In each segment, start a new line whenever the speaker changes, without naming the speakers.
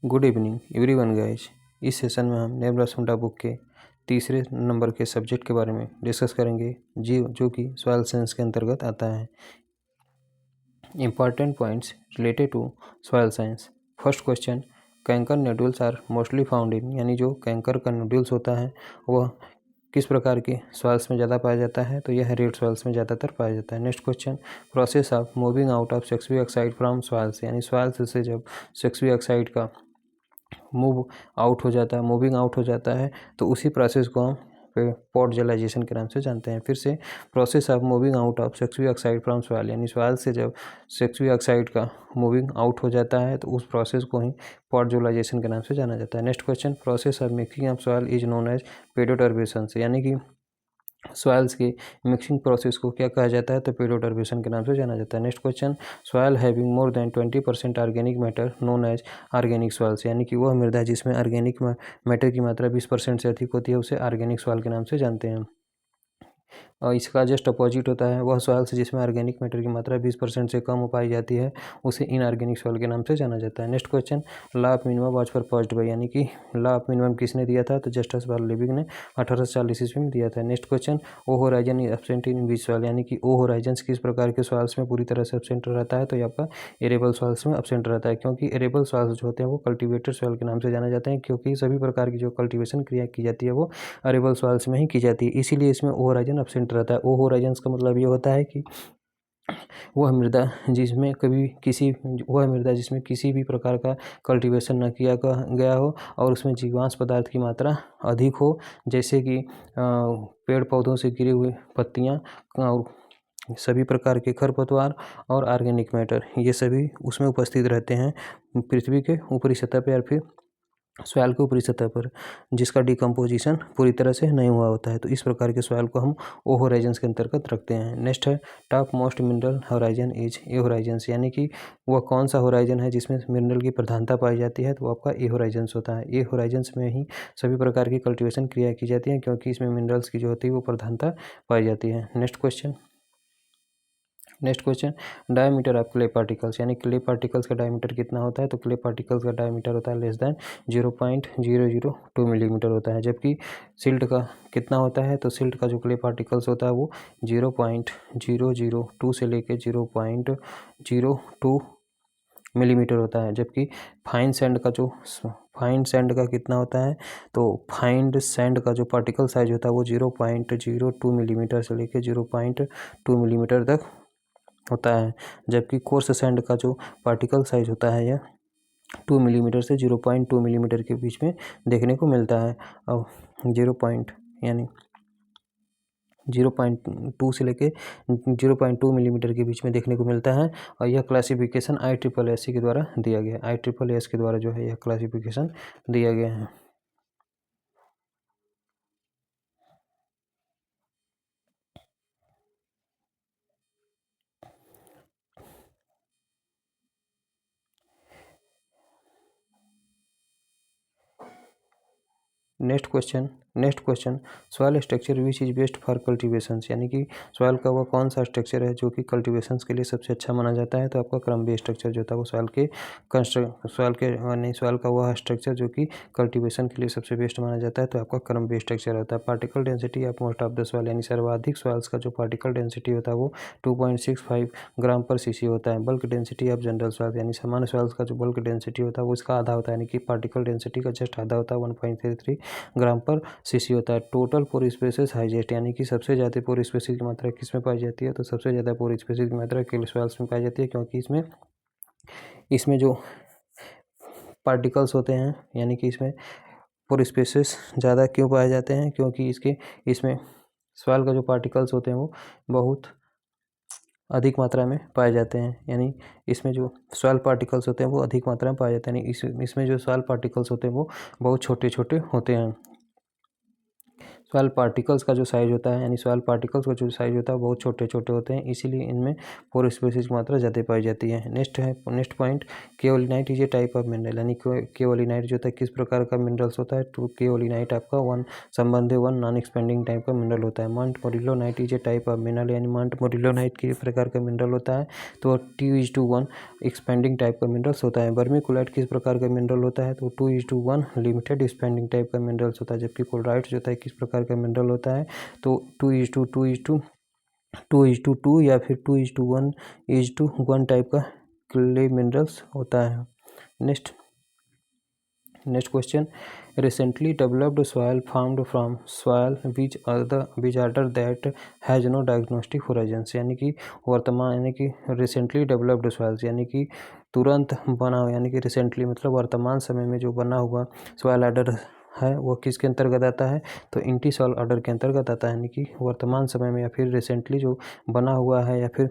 Good evening everyone guys. इस session में हम नेबुलस फंडा बुक के तीसरे नंबर के सब्जेक्ट के बारे में डिस्कस करेंगे जो कि सॉइल साइंस के अंतर्गत आता है। Important points related to soil science. First question, kankar nodules are mostly found in, यानी जो कैंकर का नोड्यूल्स होता है वह किस प्रकार के सॉइल्स में ज़्यादा पाया जाता है, तो यह रेड सॉइल्स में ज़्यादातर पाया जाता है। Next question, process of moving out of sexual oxide from soils, यानी सॉइल्स से जब सेक्सुअल ऑक्साइड का मूविंग आउट हो जाता है तो उसी प्रोसेस को हम पॉटजेलाइजेशन के नाम से जानते हैं। फिर से, process of moving out of sexual oxide from soil, यानी सॉइल से जब सेक्सुअल ऑक्साइड का मूविंग आउट हो जाता है तो उस प्रोसेस को ही पॉटजेलाइजेशन के नाम से जाना जाता है। Next question, process of mixing of soil is known as pedoturbation, यानी कि सॉइल्स की मिक्सिंग प्रोसेस को क्या कहा जाता है, तो पेडोटर्बेशन के नाम से जाना जाता है। Next question, soil having more than 20% organic matter known as organic soils, यानी कि वह मृदा जिसमें ऑर्गेनिक मैटर की मात्रा 20% से अधिक होती है उसे ऑर्गेनिक सॉइल के नाम से जानते हैं। और इसका जस्ट अपोजिट होता है, वह सॉइल्स जिसमें ऑर्गेनिक मैटर की मात्रा 20% से कम हो पाई जाती है उसे इनऑर्गेनिक सॉइल के नाम से जाना जाता है। Next question, law of minimum was proposed by, यानी कि लॉ ऑफ मिनिमम किसने दिया था, तो जस्टिस बार्लेविग ने 1840 ईस्वी में दिया था। Next question, O horizon is absent in which soil, यानी कि ओ होराइजन किस प्रकार के सॉइल्स में पूरी तरह से एब्सेंट रहता है, तो ये आपका एरेबल सॉइल्स में एब्सेंट रहता है, क्योंकि एरेबल सॉइल्स जो होते हैं वो कल्टिवेटेड सॉइल के नाम से जाने जाते हैं, क्योंकि सभी प्रकार की जो कल्टिवेशन क्रिया की जाती है वो अरेबल सॉइल्स में ही की जाती है, इसीलिए इसमें ओ होराइजन एब्सेंट रहता है। ओ होराइजन का मतलब ये होता है कि वह मृदा जिसमें किसी भी प्रकार का कल्टीवेशन न किया गया हो और उसमें जीवांश पदार्थ की मात्रा अधिक हो, जैसे कि पेड़ पौधों से गिरी हुई पत्तियां और सभी प्रकार के खरपतवार और ऑर्गेनिक मैटर, ये सभी उसमें उपस्थित रहते हैं पृथ्वी के ऊपरी सतह पर या फिर सॉइल के ऊपरी सतह पर, जिसका डिकम्पोजिशन पूरी तरह से नहीं हुआ होता है, तो इस प्रकार के सॉइल को हम ओ होराइजन्स के अंतर्गत रखते हैं। नेक्स्ट है, top most mineral horizon is a Horizons, यानी कि वह कौन सा होराइजन है जिसमें मिनरल की प्रधानता पाई जाती है, तो वो आपका ए होराइजन्स होता है। ए होराइजन्स में ही सभी प्रकार की कल्टिवेशन क्रिया की जाती है, क्योंकि इसमें मिनरल्स की जो होती है वो प्रधानता पाई जाती है। Next question, diameter of clay particles, यानी क्ले पार्टिकल्स का डायमीटर कितना होता है, तो क्ले पार्टिकल्स का डायमीटर होता है लेस दैन 0.002 मिलीमीटर होता है, जबकि सिल्ट का कितना होता है, तो सिल्ट का जो क्ले पार्टिकल्स होता है वो 0.002 से लेकर 0.02 मिलीमीटर होता है, जबकि फाइन सैंड का कितना होता है, तो फाइन सैंड का जो पार्टिकल साइज होता है वो 0.02 मिलीमीटर से लेकर 0.2 मिलीमीटर तक होता है, जबकि कोर्स सैंड का जो पार्टिकल साइज होता है यह 2 मिलीमीटर से 0.2 मिलीमीटर के बीच में देखने को मिलता है। और 0.2 से लेके 0.2 मिलीमीटर के बीच में देखने को मिलता है, और यह क्लासिफिकेशन IEEE के द्वारा दिया गया है। IEEE के द्वारा जो है यह क्लासिफिकेशन दिया गया है। Next question, soil structure which is best for cultivation, यानी कि सॉइल का वह कौन सा स्ट्रक्चर है जो कि कल्टीवेशन के लिए सबसे अच्छा माना जाता है, तो आपका क्रम बेस्ड स्ट्रक्चर जो था वो सॉइल का वह स्ट्रक्चर जो कि कल्टीवेशन के लिए सबसे बेस्ट माना जाता है, तो आपका क्रम बेस्ड स्ट्रक्चर होता है। Particle density of most of the soil, यानी सर्वाधिक सॉइल्स का जो पार्टिकल डेंसिटी होता है वो 2.65 ग्राम पर सीसी होता है। Bulk density of general soil, यानी सामान्य सॉइल्स का जो बल्क डेंसिटी होता है वो इसका आधा होता है, यानी कि पार्टिकल डेंसिटी का जस्ट आधा होता है, 1.33 ग्राम पर सीसी होता है। टोटल पोर स्पेसिस हाईएस्ट, यानी कि सबसे ज़्यादा पोर स्पेसिस की मात्रा किस में पाई जाती है, तो सबसे ज़्यादा पोर स्पेसिस की मात्रा क्ले सॉइल्स में पाई जाती है, क्योंकि इसमें जो पार्टिकल्स होते हैं, यानी कि इसमें पोर स्पेसिस ज़्यादा क्यों पाए जाते हैं, क्योंकि इसमें सॉइल का जो पार्टिकल्स होते हैं वो बहुत अधिक मात्रा में पाए जाते हैं, यानी इसमें जो सॉइल पार्टिकल्स होते हैं वो अधिक मात्रा में पाए जाते हैं, यानी इसमें जो सॉइल पार्टिकल्स होते हैं वो बहुत छोटे छोटे होते हैं। सॉइल पार्टिकल्स का जो साइज होता है, यानी सॉइल पार्टिकल्स का जो साइज होता है बहुत छोटे छोटे होते हैं, इसीलिए इनमें पोर स्पेसिस की मात्रा ज़्यादा पाई जाती है। Next point, kaolinite is a type of mineral, यानी केओलिनाइट जो होता है किस प्रकार का मिनरल्स होता है, तो केओलिनाइट आपका वन संबंधी वन नॉन एक्सपेंडिंग टाइप का मिनरल होता है। Montmorillonite is a type of mineral, यानी मंट मोरिलोनाइट किस प्रकार का मिनरल होता है, तो 2:1 एक्सपेंडिंग टाइप का मिनरल्स होता है। वर्मिकुलाइट किस प्रकार का मिनरल होता है, तो 2:1 लिमिटेड एक्सपेंडिंग टाइप का मिनरल्स होता है। जबकि क्लोराइट जो होता है किस प्रकार का मिनरल होता है, तो 2:2 या फिर 2:1 टाइप का क्ले मिनरल्स होता है। Next question, recently developed soil formed from soil which order that has no diagnostic horizons, यानी कि वर्तमान यानी कि रिसेंटली डेवलप्ड सॉयल्स यानी कि तुरंत बना हुआ, यानी कि रिसेंटली मतलब वर्तमान समय में जो बना हुआ सॉयल आर्डर है वो किसके अंतर्गत आता है, तो इंटीसॉल ऑर्डर के अंतर्गत आता है। यानी कि वर्तमान समय में या फिर रिसेंटली जो बना हुआ है या फिर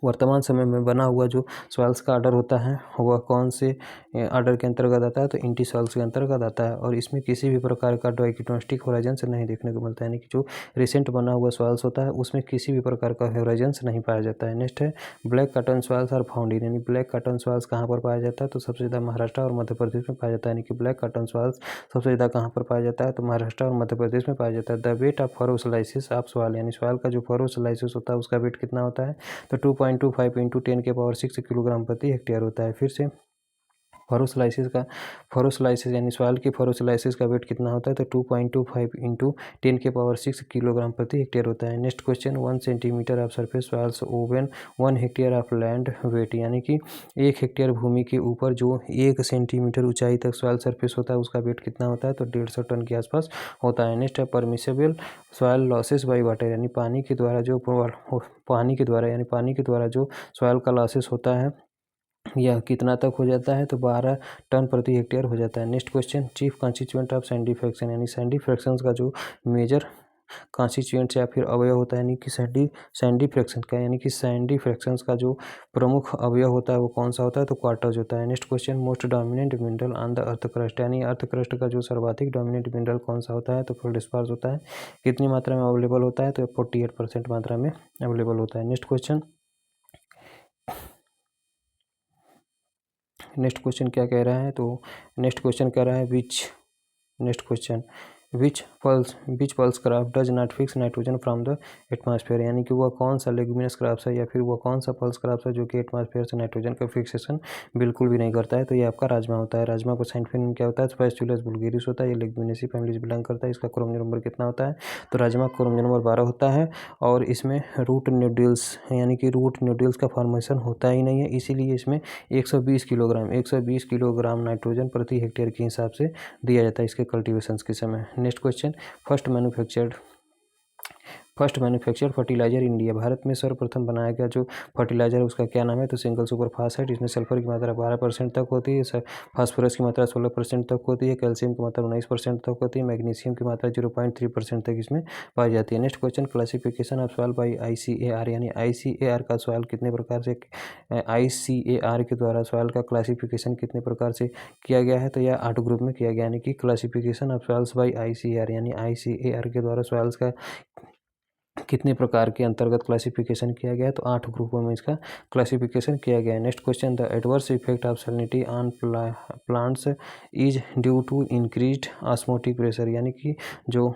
वर्तमान समय में बना हुआ जो सॉइल्स का आर्डर होता है वह कौन से आर्डर के अंतर्गत आता है, तो इंटीसॉल्स के अंतर्गत आता है। और इसमें किसी भी प्रकार का डायग्नोस्टिक होराइजन्स नहीं देखने को मिलता है, यानी कि जो रिसेंट बना हुआ सॉइल्स होता है उसमें किसी भी प्रकार का होराइजन्स नहीं पाया जाता है। नेक्स्ट है black cotton soils are found in, यानी ब्लैक कॉटन सॉइल्स कहाँ पर पाया जाता है, तो सबसे ज़्यादा महाराष्ट्र और मध्य प्रदेश में पाया जाता है। यानी कि ब्लैक कॉटन सॉइल्स सबसे ज़्यादा कहाँ पर पाया जाता है, तो महाराष्ट्र और मध्य प्रदेश में पाया जाता है। The weight of ferrolysis of soil, यानी सॉइल का जो फरोसलाइसिस होता है उसका वेट कितना होता है, तो 2.25 × 10⁶ किलोग्राम प्रति हेक्टेयर होता है। फिर से फरोसलाइसिस यानी सॉइल की फरोसलाइसिस का वेट कितना होता है, तो 2.25 × 10⁶ किलोग्राम प्रति हेक्टेयर होता है। Next question, 1 centimetre of surface soils over 1 hectare of land weight, यानी कि 1 हेक्टेयर भूमि के ऊपर जो 1 सेंटीमीटर ऊंचाई तक सॉइल सरफेस होता है उसका वेट कितना होता है, तो 150 टन के आसपास होता है। नेक्स्ट है permissible soil losses by water, यानी पानी के द्वारा जो सॉइल का लॉसेस होता है यह कितना तक हो जाता है, तो 12 टन प्रति हेक्टेयर हो जाता है। Next question, chief constituent of Sandy fraction, यानी सैंडी फ्रैक्शंस का जो मेजर कॉन्स्टिट्यूएंट्स या फिर अवयव होता है, यानी कि सैंडी फ्रैक्शन का, यानी कि सैंडी फ्रैक्शंस का जो प्रमुख अवयव होता है वो कौन सा होता है, तो क्वार्टज होता है। Next question, most dominant mineral on the earth crust, यानी अर्थ क्रस्ट का जो सर्वाधिक डोमिनेंट मिनरल कौन सा होता है, तो फेल्डस्पार्स होता है। कितनी मात्रा में अवेलेबल होता है, तो 48% मात्रा में अवेलेबल होता है। नेक्स्ट क्वेश्चन क्या कह रहा है, तो नेक्स्ट क्वेश्चन कह रहा है which pulse crop does not fix nitrogen from the atmosphere, यानी कि वह कौन सा लेग्यूमिनस क्राफ्ट है या फिर वह कौन सा पल्स क्राफ्ट है जो कि एटमॉस्फेयर से नाइट्रोजन का फिक्सेशन बिल्कुल भी नहीं करता है, तो ये आपका राजमा होता है। राजमा को साइंटिफिक नेम क्या होता है, स्पैचुलस वुल्गारिस होता है। ये लेग्यूमिनेसी फैमिली से बिलोंग करता है। इसका क्रोमोसोम नंबर कितना होता है, तो राजमा क्रोमोसोम नंबर 12 होता है। और इसमें रूट न्यूडल्स यानी कि रूट न्यूडल्स का फॉर्मेशन होता ही नहीं है, इसीलिए इसमें 120 किलोग्राम नाइट्रोजन प्रति हेक्टेयर के हिसाब से दिया जाता है इसके कल्टीवेशन के समय। Next question, first manufacture fertilizer India, Bharat में सर्वप्रथम बनाया गया जो फर्टिलाइजर उसका क्या नाम है, तो सिंगल सुपर फास्फेट। इसमें सल्फर की मात्रा 12% तक होती है, फास्फोरस की मात्रा 16% तक होती है, कैल्शियम की मात्रा 19% तक होती है, मैग्नीशियम की मात्रा 0.3% तक इसमें पाई जाती है। Next question, classification of soil by ICAR, यानी ICAR का सॉइल कितने प्रकार से ICAR के द्वारा सॉइल का क्लासिफिकेशन कितने प्रकार से किया गया है, तो यह 8 ग्रुप में किया गया, यानी कि classification of soils by ICAR, यानी ICAR के द्वारा सॉइल्स का कितने प्रकार के अंतर्गत क्लासिफिकेशन किया गया है, तो 8 ग्रुपों में इसका क्लासिफिकेशन किया गया है। Next question, the adverse effect of salinity on plants is due to increased osmotic pressure, यानी कि जो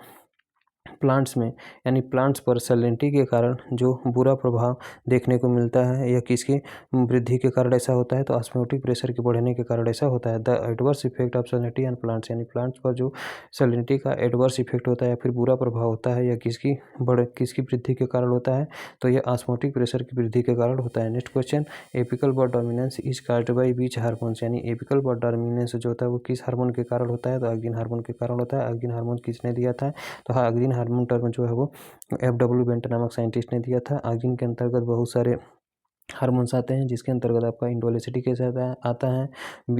प्लांट्स में यानी प्लांट्स पर सैलिनिटी के कारण जो बुरा प्रभाव देखने को मिलता है यह किसकी वृद्धि के कारण ऐसा होता है, तो ऑस्मोटिक प्रेशर के बढ़ने के कारण ऐसा होता है। The adverse effect of salinity on plants, यानी प्लांट्स पर जो सैलिनिटी का एडवर्स इफेक्ट होता है या फिर बुरा प्रभाव होता है यह किसकी वृद्धि के कारण होता है, तो यह ऑस्मोटिक प्रेशर की वृद्धि के कारण होता है। Next question, apical bud dominance is caused by which hormones, यानी एपिकल बर्ड डोमिनेंस जो होता है वो किस हार्मोन के कारण होता है, तो ऑक्सिन हार्मोन के कारण होता है। ऑक्सिन हार्मोन किसने दिया था, तो हाँ ऑक्सिन हार्मोन टर्म जो है वो FW बेंट नामक साइंटिस्ट ने दिया था। ऑक्सिन के अंतर्गत बहुत सारे हार्मोन्स आते हैं जिसके अंतर्गत आपका इंडोल एसिटिक एसिड आता है,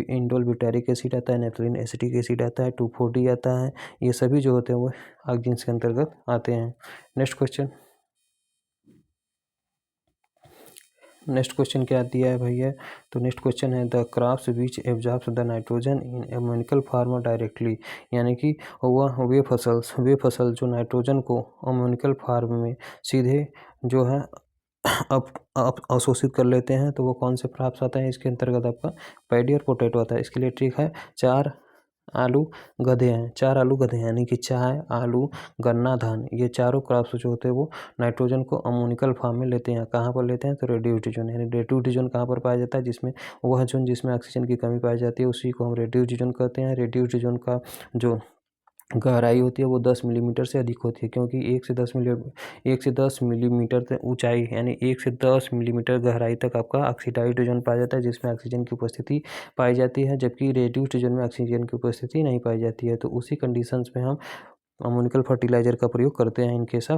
इंडोल ब्यूटारिक एसिड आता है, नेफ्थलीन एसिटिक एसिड आता है, 2,4-D आता है। ये सभी जो होते हैं वो ऑक्सिन के अंतर्गत आते हैं। नेक्स्ट क्वेश्चन क्या दिया है भैया, तो नेक्स्ट क्वेश्चन है the crops which absorbs the nitrogen in ammoniacal form directly, यानी कि वे फसल जो नाइट्रोजन को एमोनिकल फार्म में सीधे जो है अब अवशोषित कर लेते हैं तो वो कौन से प्राप्त आता है, इसके अंतर्गत आपका पैडी और पोटैटो आता है। इसके लिए ट्रिक है, 4 आलू गधे हैं, 4 आलू गधे हैं, यानी कि चाय, आलू, गन्ना, धान, ये चारों क्रॉप्स जो होते हैं वो नाइट्रोजन को अमोनिकल फॉर्म में लेते हैं। कहाँ पर लेते हैं, तो रेड्यूस्ड जोन, यानी रेड्यूस्ड जोन कहाँ पर पाया जाता है, जिसमें वह जोन जिसमें ऑक्सीजन की कमी पाई जाती है उसी को हम रेड्यूस्ड जोन कहते हैं। रेड्यूस्ड जोन का जो गहराई होती है वो 10 मिलीमीटर से अधिक होती है, क्योंकि 1 से 10 मिलीमीटर तक ऊंचाई, यानी 1 से 10 मिलीमीटर गहराई तक आपका ऑक्सीडाइज्ड जोन पाया जाता है, जिसमें ऑक्सीजन की उपस्थिति पाई जाती है, जबकि रेड्यूस्ड जोन में ऑक्सीजन की उपस्थिति नहीं पाई जाती है। तो उसी कंडीशंस में हम अमोनिकल फर्टिलाइजर का प्रयोग करते हैं इनके साथ,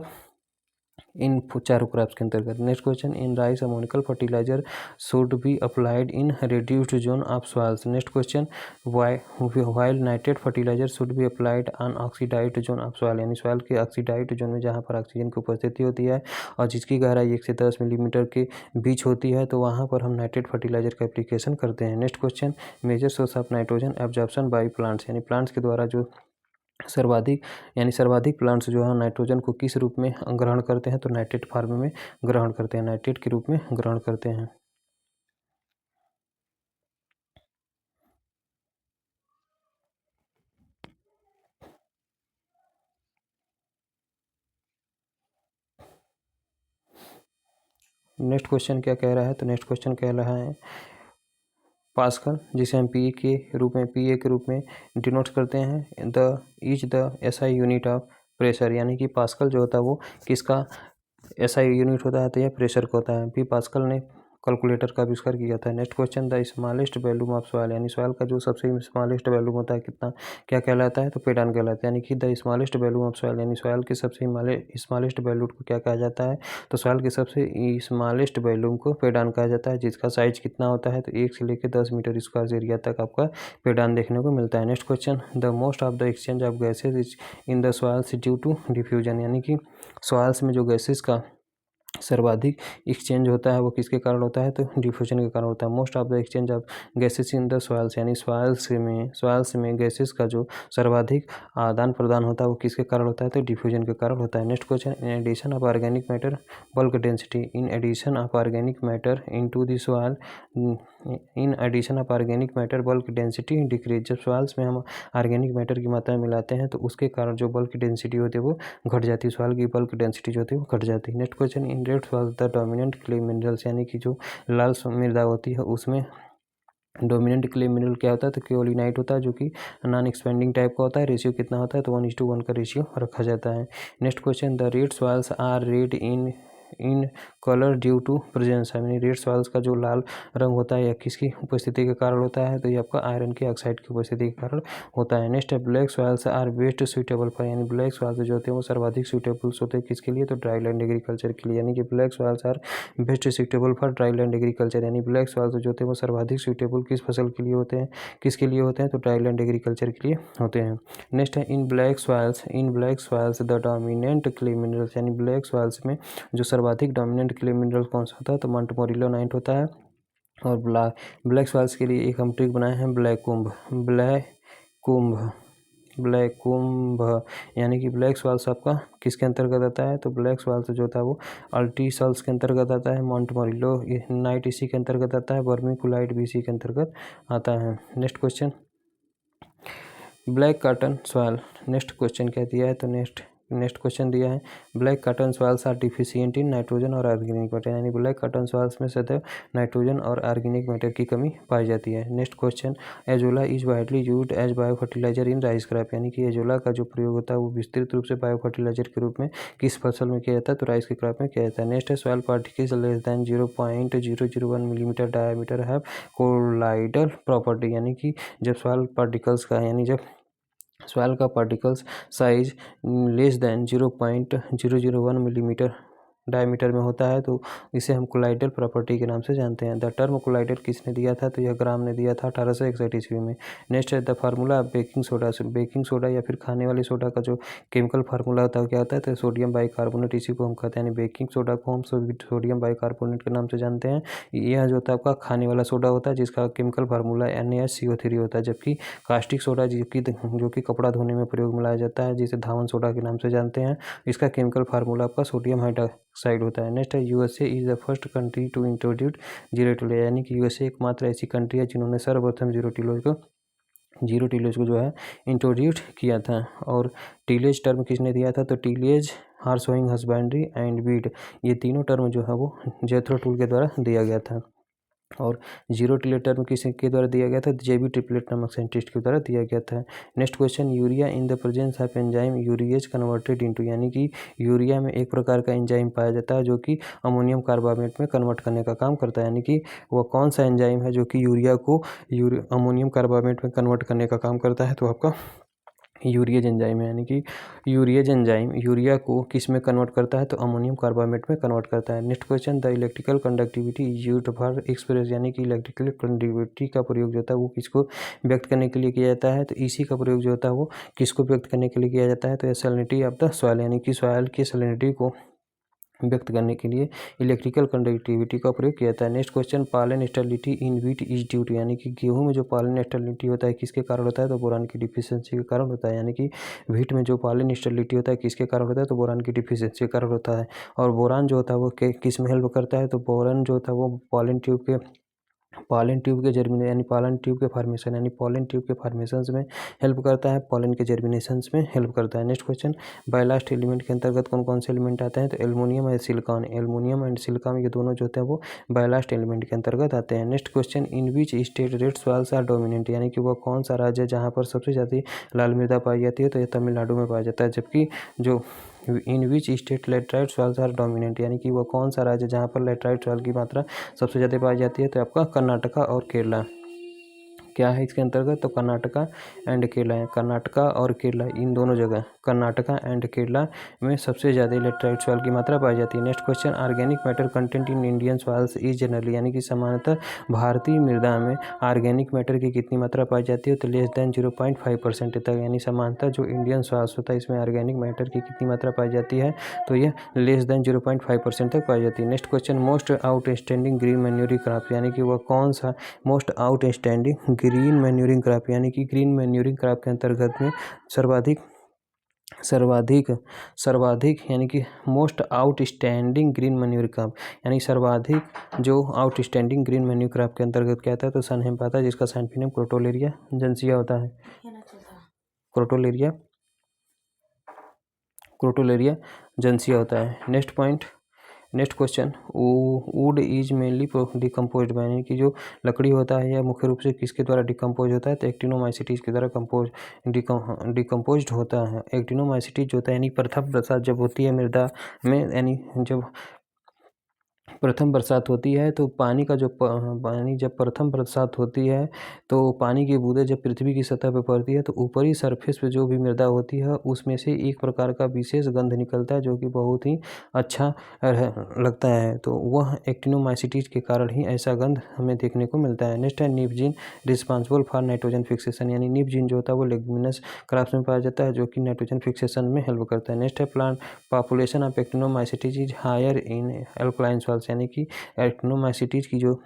इन चारों क्रॉप्स के अंतर्गत। Next question, in rice ammoniacal fertilizer should be applied in reduced zone of soils. Next question, while nitrate fertilizer should be applied on oxidized zone of soil, यानी सॉइल के ऑक्सीडाइज्ड जोन में जहाँ पर oxygen की उपस्थिति होती है और जिसकी गहराई 1 से 10 मिलीमीटर के बीच होती है, तो वहाँ पर हम नाइट्रेट फर्टिलाइजर का एप्लीकेशन करते हैं। Next question, major source of nitrogen absorption by plants, यानी प्लांट्स के द्वारा जो सर्वाधिक प्लांट्स जो है नाइट्रोजन को किस रूप में ग्रहण करते हैं, तो नाइट्रेट फॉर्म में ग्रहण करते हैं, नाइट्रेट के रूप में ग्रहण करते हैं। नेक्स्ट क्वेश्चन क्या कह रहा है, तो नेक्स्ट क्वेश्चन कह रहा है पास्कल, जिसे हम पीए के रूप में डिनोट करते हैं, the SI unit of pressure, यानी कि पास्कल जो होता है वो किसका एसआई यूनिट होता है, तो यह प्रेशर का होता है। पी पास्कल ने कैलकुलेटर का आविष्कार किया था। Next question, the smallest volume of soil, यानी सॉइल का जो सबसे स्मॉलेस्ट वॉल्यूम होता है कितना, क्या कहलाता है, तो पेडान कहलाता है। यानी कि the smallest volume of soil, यानी सॉइल के सबसे स्मॉलेस्ट वॉल्यूम को क्या कहा जाता है, तो सॉइल के सबसे स्मॉलेस्ट वॉल्यूम को पेडान कहा जाता है, जिसका साइज कितना होता है, तो 1 से लेकर 10 मीटर स्क्वायर एरिया तक आपका पेडान देखने को मिलता है। Next question, the most of the exchange of gases in the soils due to diffusion, यानी कि सॉइल्स में जो गैसेज का सर्वाधिक एक्सचेंज होता है वो किसके कारण होता है, तो डिफ्यूजन के कारण होता है। Most of the exchange of gases in the soils, यानी सॉइल्स में गैसेस का जो सर्वाधिक आदान प्रदान होता है वो किसके कारण होता है, तो डिफ्यूजन के कारण होता है। Next question, in addition of organic matter bulk density, in addition of organic matter into the soil, in addition of organic matter bulk density decrease, जब सॉइल्स में हम ऑर्गेनिक मैटर की मात्रा मिलाते हैं तो उसके कारण जो बल्क डेंसिटी होती है वो घट जाती है, सॉइल की बल्क डेंसिटी जो होती है वो घट जाती है। Next question, in red soil the dominant clay minerals, यानी कि जो लाल मृदा होती है उसमें डोमिनेंट क्ले मिनरल क्या होता है, तो केओलिनाइट होता है, जो कि नॉन एक्सपेंडिंग टाइप का होता है। रेशियो कितना होता है, तो 1:1 का रेशियो रखा जाता है। Next question, the red soils are red in colour due to presence, यानी रेड सॉइल्स का जो लाल रंग होता है या किसकी उपस्थिति के कारण होता है, तो ये आपका आयरन की ऑक्साइड की उपस्थिति के कारण होता है। नेक्स्ट है, black soils are best suitable for, यानी ब्लैक सॉइल्स जो होते हैं वो सर्वाधिक सूटेबल होते हैं किसके लिए, तो ड्राई लैंड एग्रीकल्चर के लिए, यानी कि black soils are best suitable for dry land agriculture, यानी ब्लैक सॉइल्स जो होते हैं वो सर्वाधिक सूटेबल किस फसल के लिए होते हैं, किसके लिए होते हैं, तो ड्राई लैंड एग्रीकल्चर के लिए होते हैं। नेक्स्ट है, in black soils the dominant clay minerals, यानी ब्लैक सॉइल्स में जो सर्वाधिक डोमिनेंट क्ले मिनरल कौन सा होता है, तो मोंटमोरिलो-नाइट होता है। और ब्लैक सॉइल्स के लिए एक हम ट्रिक बनाए हैं, ब्लैक कुंभ, यानी कि ब्लैक सॉइल्स आपका किसके अंतर्गत आता है, तो ब्लैक सॉइल्स जो होता है वो अल्टी सॉइल्स के अंतर्गत आता है, मोंटमोरिलो नाइट इसी के अंतर्गत आता है, वर्मीकुलाइट भी इसी के अंतर्गत आता है। Next question, black cotton soil, next question क्या दिया है, तो नेक्स्ट क्वेश्चन दिया है, black cotton soils are deficient in nitrogen और ऑर्गेनिक मैटर, यानी ब्लैक कॉटन सॉइल्स में सदैव नाइट्रोजन और ऑर्गेनिक मैटर की कमी पाई जाती है। Next question, azolla is widely used as bio fertilizer in rice crop, यानी कि एजोला का जो प्रयोग होता है वो विस्तृत रूप से बायो फर्टिलाइजर के रूप में किस फसल में किया जाता है, तो राइस के क्रॉप में किया जाता है। नेक्स्ट है, soil particles less than 0.001 millimetre diameter have colloidal property, यानी कि जब सॉइल पार्टिकल्स का, यानी जब सॉइल का particles size less than 0.001 millimetre diameter में होता है तो इसे हम कोलाइडल प्रॉपर्टी के नाम से जानते हैं। द टर्म कोलाइडल किसने दिया था, तो यह ग्राम ने दिया था 1861 ईस्वी में। नेक्स्ट है, the formula of baking soda या फिर खाने वाले सोडा का जो केमिकल फार्मूला होता है क्या होता है, तो सोडियम बाइकार्बोनेट, इसी को हम कहते हैं, यानी बेकिंग सोडा को हम सोडियम बाइकार्बोनेट के नाम से जानते हैं। यह जो होता है आपका खाने वाला सोडा होता है जिसका केमिकल फार्मूला NaCO3 होता है, जबकि कास्टिक सोडा जो कि कपड़ा धोने में प्रयोग में लाया जाता है जिसे धावन सोडा के नाम से जानते हैं, इसका केमिकल फार्मूला आपका सोडियम ऑक्साइड होता है। नेक्स्ट है USA is the first country to introduce zero tillage, यानी कि यूएसए एकमात्र ऐसी कंट्री है जिन्होंने सर्वप्रथम जीरो टिलेज को जो है इंट्रोड्यूस किया था। और टिलेज टर्म किसने दिया था, तो tillage, horse sowing husbandry and wheat, ये तीनों टर्म जो है वो जेथरो टूल के द्वारा दिया गया था। और जीरो टिलेज टर्म किसके द्वारा दिया गया था, जेबी ट्रिपलेट नामक साइंटिस्ट के द्वारा दिया गया था। Next question, urea in the presence of enzyme urease converted into, यानी कि यूरिया में एक प्रकार का एंजाइम पाया जाता है जो कि अमोनियम कार्बामेट में कन्वर्ट करने का काम करता है, यानी कि वह कौन सा एंजाइम है जो कि यूरिया को अमोनियम कार्बामेट में कन्वर्ट करने का काम करता है, तो आपका यूरिएज एंजाइम है। यानी कि यूरिएज एंजाइम यूरिया को किस में कन्वर्ट करता है, तो अमोनियम कार्बामेट में कन्वर्ट करता है। Next question, the electrical conductivity is used for express, यानी कि इलेक्ट्रिकल कंडक्टिविटी का प्रयोग जो होता है वो किसको व्यक्त करने के लिए किया जाता है, तो इसी का प्रयोग जो होता है वो किसको व्यक्त करने के लिए किया जाता है, तो सैलिनिटी ऑफ द सॉइल, यानी कि सॉइल की सैलिनिटी को व्यक्त करने के लिए इलेक्ट्रिकल कंडक्टिविटी का प्रयोग किया जाता है। Next question, pollen stability in wheat is due to, यानी कि गेहूं में जो पॉलन स्टेबिलिटी होता है किसके कारण होता है, तो बोरान की डिफिशियंसी के कारण होता है। यानी कि व्हीट में जो पॉलन स्टेबिलिटी होता है किसके कारण होता है, तो बोरान की डिफिशियंसी के कारण होता है। और बोरान जो होता है वो किस में हेल्प करता है, तो बोरान जो होता है वो पॉलन ट्यूब के जर्मिनेशन यानी पॉलन ट्यूब के फॉर्मेशन यानी पॉलन ट्यूब के फॉर्मेशंस में हेल्प करता है, पॉलन के जर्मिनेशंस में हेल्प करता है। नेक्स्ट क्वेश्चन, बायलास्ट एलिमेंट के अंतर्गत कौन कौन से एलिमेंट आते हैं, तो aluminium and silicon, aluminium and silicon ये दोनों जो होते हैं वो बायलास्ट एलिमेंट के अंतर्गत आते हैं। Next question, in which state red soils are dominant, यानी कि वह कौन सा राज्य है जहाँ पर सबसे ज़्यादा लाल मृदा पाई जाती है, तो ये तमिलनाडु में पाया जाता है। जबकि जो in which state laterite soils are dominant, यानी कि वह कौन सा राज्य जहाँ पर लेटराइट सॉइल की मात्रा सबसे ज़्यादा पाई जाती है, तो आपका कर्नाटका और केरला क्या है इसके अंतर्गत, तो कर्नाटका एंड केरला है। कर्नाटका और केरला इन दोनों जगह कर्नाटका एंड केरला में सबसे ज़्यादा लेटराइट सॉइल की मात्रा पाई जाती है। Next question, organic matter content in Indian soils is generally, यानी कि सामान्यतः भारतीय मृदा में ऑर्गेनिक मैटर की कितनी मात्रा पाई जाती है, तो लेस देन 0.5% तक, यानी सामान्यतः जो इंडियन सॉइल्स होता है इसमें ऑर्गेनिक मैटर की कितनी मात्रा पाई जाती है, तो यह लेस देन 0.5% तक पाई जाती है। Next question, most outstanding green manuring crop, यानी कि वह कौन सा most outstanding green manuring crop, यानी कि ग्रीन मैन्योरिंग क्रॉप के अंतर्गत में सर्वाधिक सर्वाधिक सर्वाधिक यानी कि most outstanding green manure crop, यानी सर्वाधिक जो आउटस्टैंडिंग ग्रीन मैन्योर क्रॉप के अंतर्गत क्या आता है, तो सन हेम्पाता, जिसका साइंटिफिक नेम क्रोटोलेरिया जेनेसिया होता है। क्रोटोलेरिया जेनेसिया होता है। Next question, would is mainly decompose, यानी कि जो लकड़ी होता है यह मुख्य रूप से किसके द्वारा डिकम्पोज होता है, तो एक्टिनोमाइसीटीज के द्वारा डिकम्पोज होता है। एक्टिनोमाइसीटीज जो होता है यानी प्रथम बरसात जब होती है मृदा में, यानी जब प्रथम बरसात होती है तो पानी जब प्रथम बरसात होती है तो पानी की बूंदें जब पृथ्वी की सतह पर पड़ती है तो ऊपरी सरफेस पे जो भी मृदा होती है उसमें से एक प्रकार का विशेष गंध निकलता है जो कि बहुत ही अच्छा लगता है, तो वह एक्टिनोमाइसीटीज के कारण ही ऐसा गंध हमें देखने को मिलता है। नेक्स्ट है nib gene responsible for nitrogen fixation, यानी निब जीन जो होता है वो लेग्यूमिनस क्रॉप्स में पाया जाता है जो कि नाइट्रोजन फिक्सेशन में हेल्प करता है। नेक्स्ट है plant population of actinomycetes is higher in alkaline soils, यानी कि एक्टिनोमाइसीटीज की जो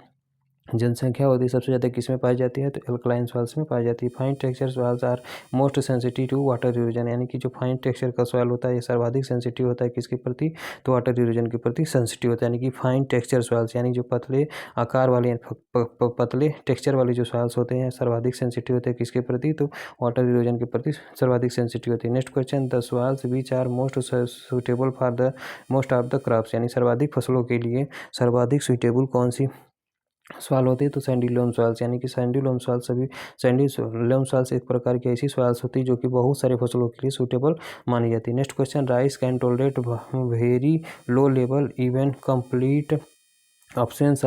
जनसंख्या होती है सबसे ज़्यादा किस में पाई जाती है, तो एल्कलाइन सॉइल्स में पाई जाती है। Fine texture soils are most sensitive to water erosion, यानी कि जो फाइन टेक्सचर का सॉइल होता है ये सर्वाधिक सेंसिटिव होता है किसके प्रति, तो वाटर इरोजन के प्रति सेंसिटिव होता है। यानी कि फाइन टेक्सचर सॉइल्स यानी जो पतले आकार वाले पतले टेक्सचर वाले जो सॉइल्स होते हैं सर्वाधिक सेंसिटिव होते हैं किसके प्रति, तो वाटर इरोजन के प्रति सर्वाधिक सेंसिटिव होती है। Next question, the soils which are most suitable for the most of the crops, यानी सर्वाधिक फसलों के लिए सर्वाधिक सुटेबल कौन सी सॉइल होती है, तो सैंडी लोम सॉइल्स, यानी कि सैंडी लोम सॉइल्स एक प्रकार की ऐसी सॉइल्स होती है जो कि बहुत सारे फसलों के लिए सूटेबल मानी जाती है। Next question, rice can tolerate very low level even complete absence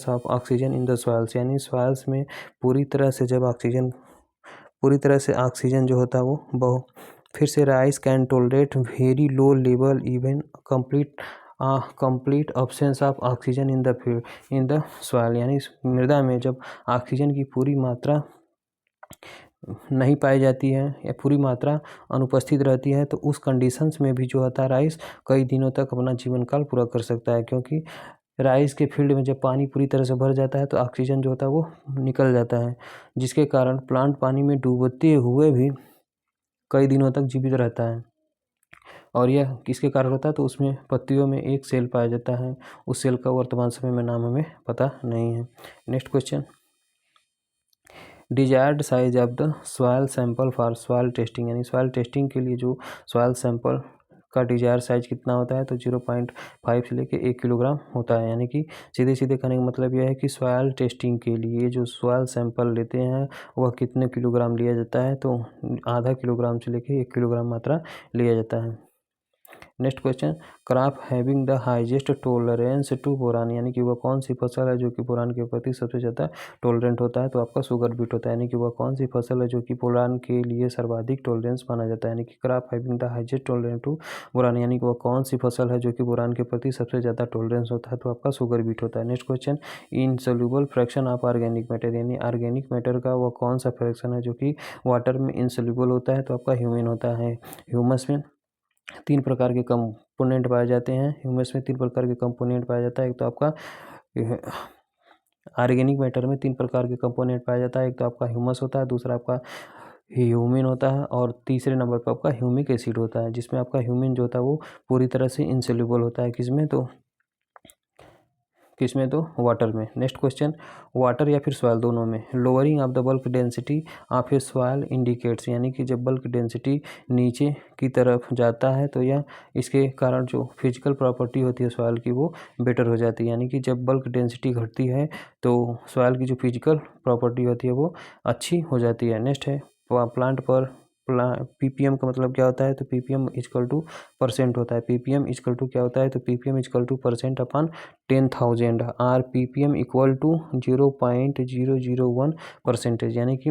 of oxygen in the soils, यानी सॉइल्स में पूरी तरह से ऑक्सीजन जो होता है वो फिर से rice can tolerate very low level even complete absence of oxygen in the soil, यानी मृदा में जब ऑक्सीजन की पूरी मात्रा नहीं पाई जाती है या पूरी मात्रा अनुपस्थित रहती है तो उस कंडीशंस में भी जो होता है राइस कई दिनों तक अपना जीवन काल पूरा कर सकता है, क्योंकि राइस के फील्ड में जब पानी पूरी तरह से भर जाता है तो ऑक्सीजन जो होता है वो निकल जाता है, जिसके कारण प्लांट पानी में डूबते हुए भी कई दिनों तक जीवित रहता है। और यह किसके कारण होता है, तो उसमें पत्तियों में एक सेल पाया जाता है, उस सेल का वर्तमान समय में नाम हमें पता नहीं है। Next question, desired size of the soil sample for soil testing, यानी सॉइल टेस्टिंग के लिए जो सॉइल सैंपल का डिजायर साइज कितना होता है, तो 0.5 से लेके 1 किलोग्राम होता है। यानी कि सीधे सीधे कहने का मतलब यह है कि सॉइल टेस्टिंग के लिए जो सॉइल सैंपल लेते हैं वह कितने किलोग्राम लिया जाता है, तो आधा किलोग्राम से लेके 1 किलोग्राम मात्रा लिया जाता है। Next question, crop having the highest tolerance to boron, यानी कि वह कौन सी फसल है जो कि बोरान के प्रति सबसे ज़्यादा टोलरेंट होता है, तो आपका शुगर बीट होता है। यानी कि वह कौन सी फसल है जो कि बोरान के लिए सर्वाधिक टोलरेंस माना जाता है, यानी कि crop having the highest tolerance to boron, यानी कि वह कौन सी फसल है जो कि बोरान के प्रति सबसे ज़्यादा टोलरेंस होता है, तो आपका शुगर बीट होता है। Next question, insoluble fraction of organic matter, यानी ऑर्गेनिक मैटर का वह कौन सा फ्रैक्शन है जो कि वाटर में इनसोल्यूबल होता है, तो आपका ह्यूमिन होता है। ह्यूमस में 3 प्रकार के कंपोनेंट पाए जाते हैं, ह्यूमस में 3 प्रकार के कंपोनेंट पाया जाता है। एक तो आपका ऑर्गेनिक मैटर में 3 प्रकार के कंपोनेंट पाया जाता है, एक तो आपका ह्यूमस होता है, दूसरा आपका ह्यूमिन होता है और तीसरे नंबर पर आपका ह्यूमिक एसिड होता है, जिसमें आपका ह्यूमिन जो होता है वो पूरी तरह से इनसोल्यूबल होता है, किसमें तो वाटर में। नेक्स्ट क्वेश्चन, वाटर या फिर सॉइल दोनों में lowering of the bulk density of A soil indicates, यानी कि जब बल्क डेंसिटी नीचे की तरफ जाता है तो यह इसके कारण जो फिजिकल प्रॉपर्टी होती है सॉइल की वो बेटर हो जाती है। यानी कि जब बल्क डेंसिटी घटती है तो सॉइल की जो फिजिकल प्रॉपर्टी होती है वो अच्छी हो जाती है। नेक्स्ट है प्लांट पर पीपीएम का मतलब क्या होता है, तो पीपीएम इजकल टू परसेंट होता है। पीपीएम इजकल टू क्या होता है, तो PPM equal to percent upon 10,000 or PPM equal to 0.001 percentage, यानी कि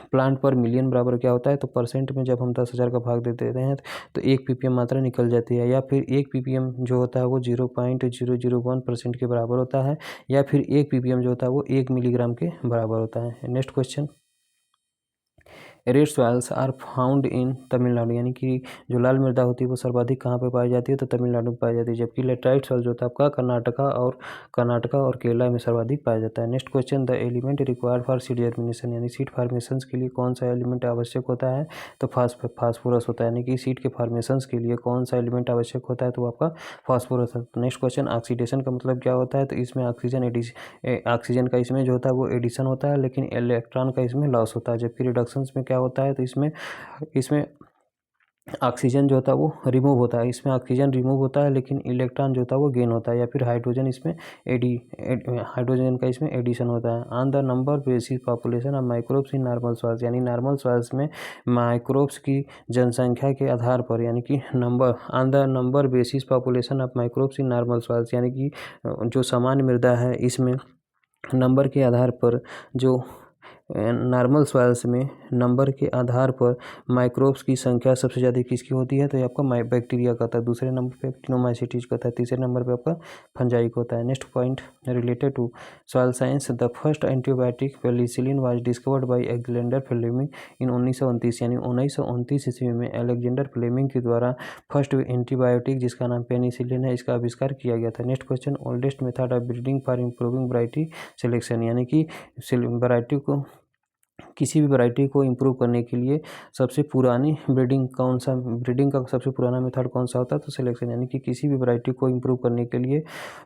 प्लांट पर मिलियन बराबर क्या होता है, तो परसेंट में जब हम 10,000 का भाग दे देते हैं तो 1 पीपीएम मात्रा निकल जाती है, या फिर 1 पीपीएम जो होता है वो 0.001% के बराबर होता है, या फिर 1 पीपीएम जो होता है वो 1 मिलीग्राम के बराबर होता है। Next question, red soils are found in Tamil Nadu, यानी कि जो लाल मृदा होती है वो सर्वाधिक कहाँ पे पाई जाती है, तो तमिलनाडु में पाई जाती है, जबकि लेटराइट सॉइल जो होता है आपका कर्नाटका और केरला में सर्वाधिक पाया जाता है। Next question, the element required for seed germination, यानी सीड फार्मेशन के लिए कौन सा एलिमेंट आवश्यक होता है, तो फास्फोरस होता है। यानी कि सीड के फार्मेशन के लिए कौन सा एलिमेंट आवश्यक होता है, तो आपका फास्फोरस है। नेक्स्ट क्वेश्चन, ऑक्सीडेशन का मतलब क्या होता है, तो इसमें ऑक्सीजन का इसमें जो होता है वो एडिशन होता है, लेकिन इलेक्ट्रॉन का इसमें लॉस होता है। जबकि रिडक्शन में क्या होता है, तो इसमें ऑक्सीजन जो होता है वो रिमूव होता है, इसमें ऑक्सीजन रिमूव होता है लेकिन इलेक्ट्रॉन जो होता है वो गेन होता है, या फिर हाइड्रोजन का इसमें एडिशन होता है। On the number basis population of microbes in normal soils, यानी नॉर्मल सॉइल्स में माइक्रोब्स की जनसंख्या के आधार पर, यानी कि on the number basis population of microbes in normal soils, यानी कि जो सामान्य मृदा है इसमें नंबर के आधार पर जो नॉर्मल सॉइल्स में नंबर के आधार पर माइक्रोब्स की संख्या सबसे ज़्यादा किसकी होती है, तो ये आपका बैक्टीरिया का होता है, दूसरे नंबर पे एक्टिनोमाइसीटीज का होता है, तीसरे नंबर पे आपका फंजाई का होता है। Next point related to soil science, the first antibiotic penicillin was discovered by Alexander Fleming in 1929, यानी 1929 ईस्वी में अलेक्जेंडर फ्लेमिंग के द्वारा फर्स्ट एंटीबायोटिक जिसका नाम पेनिसिलिन है इसका आविष्कार किया गया था। Next question, oldest method of breeding for improving variety selection, यानी कि किसी भी वैरायटी को इम्प्रूव करने के लिए सबसे पुरानी ब्रीडिंग का सबसे पुराना मेथड कौन सा होता है, तो सिलेक्शन, यानी कि किसी भी वैरायटी को इम्प्रूव करने के लिए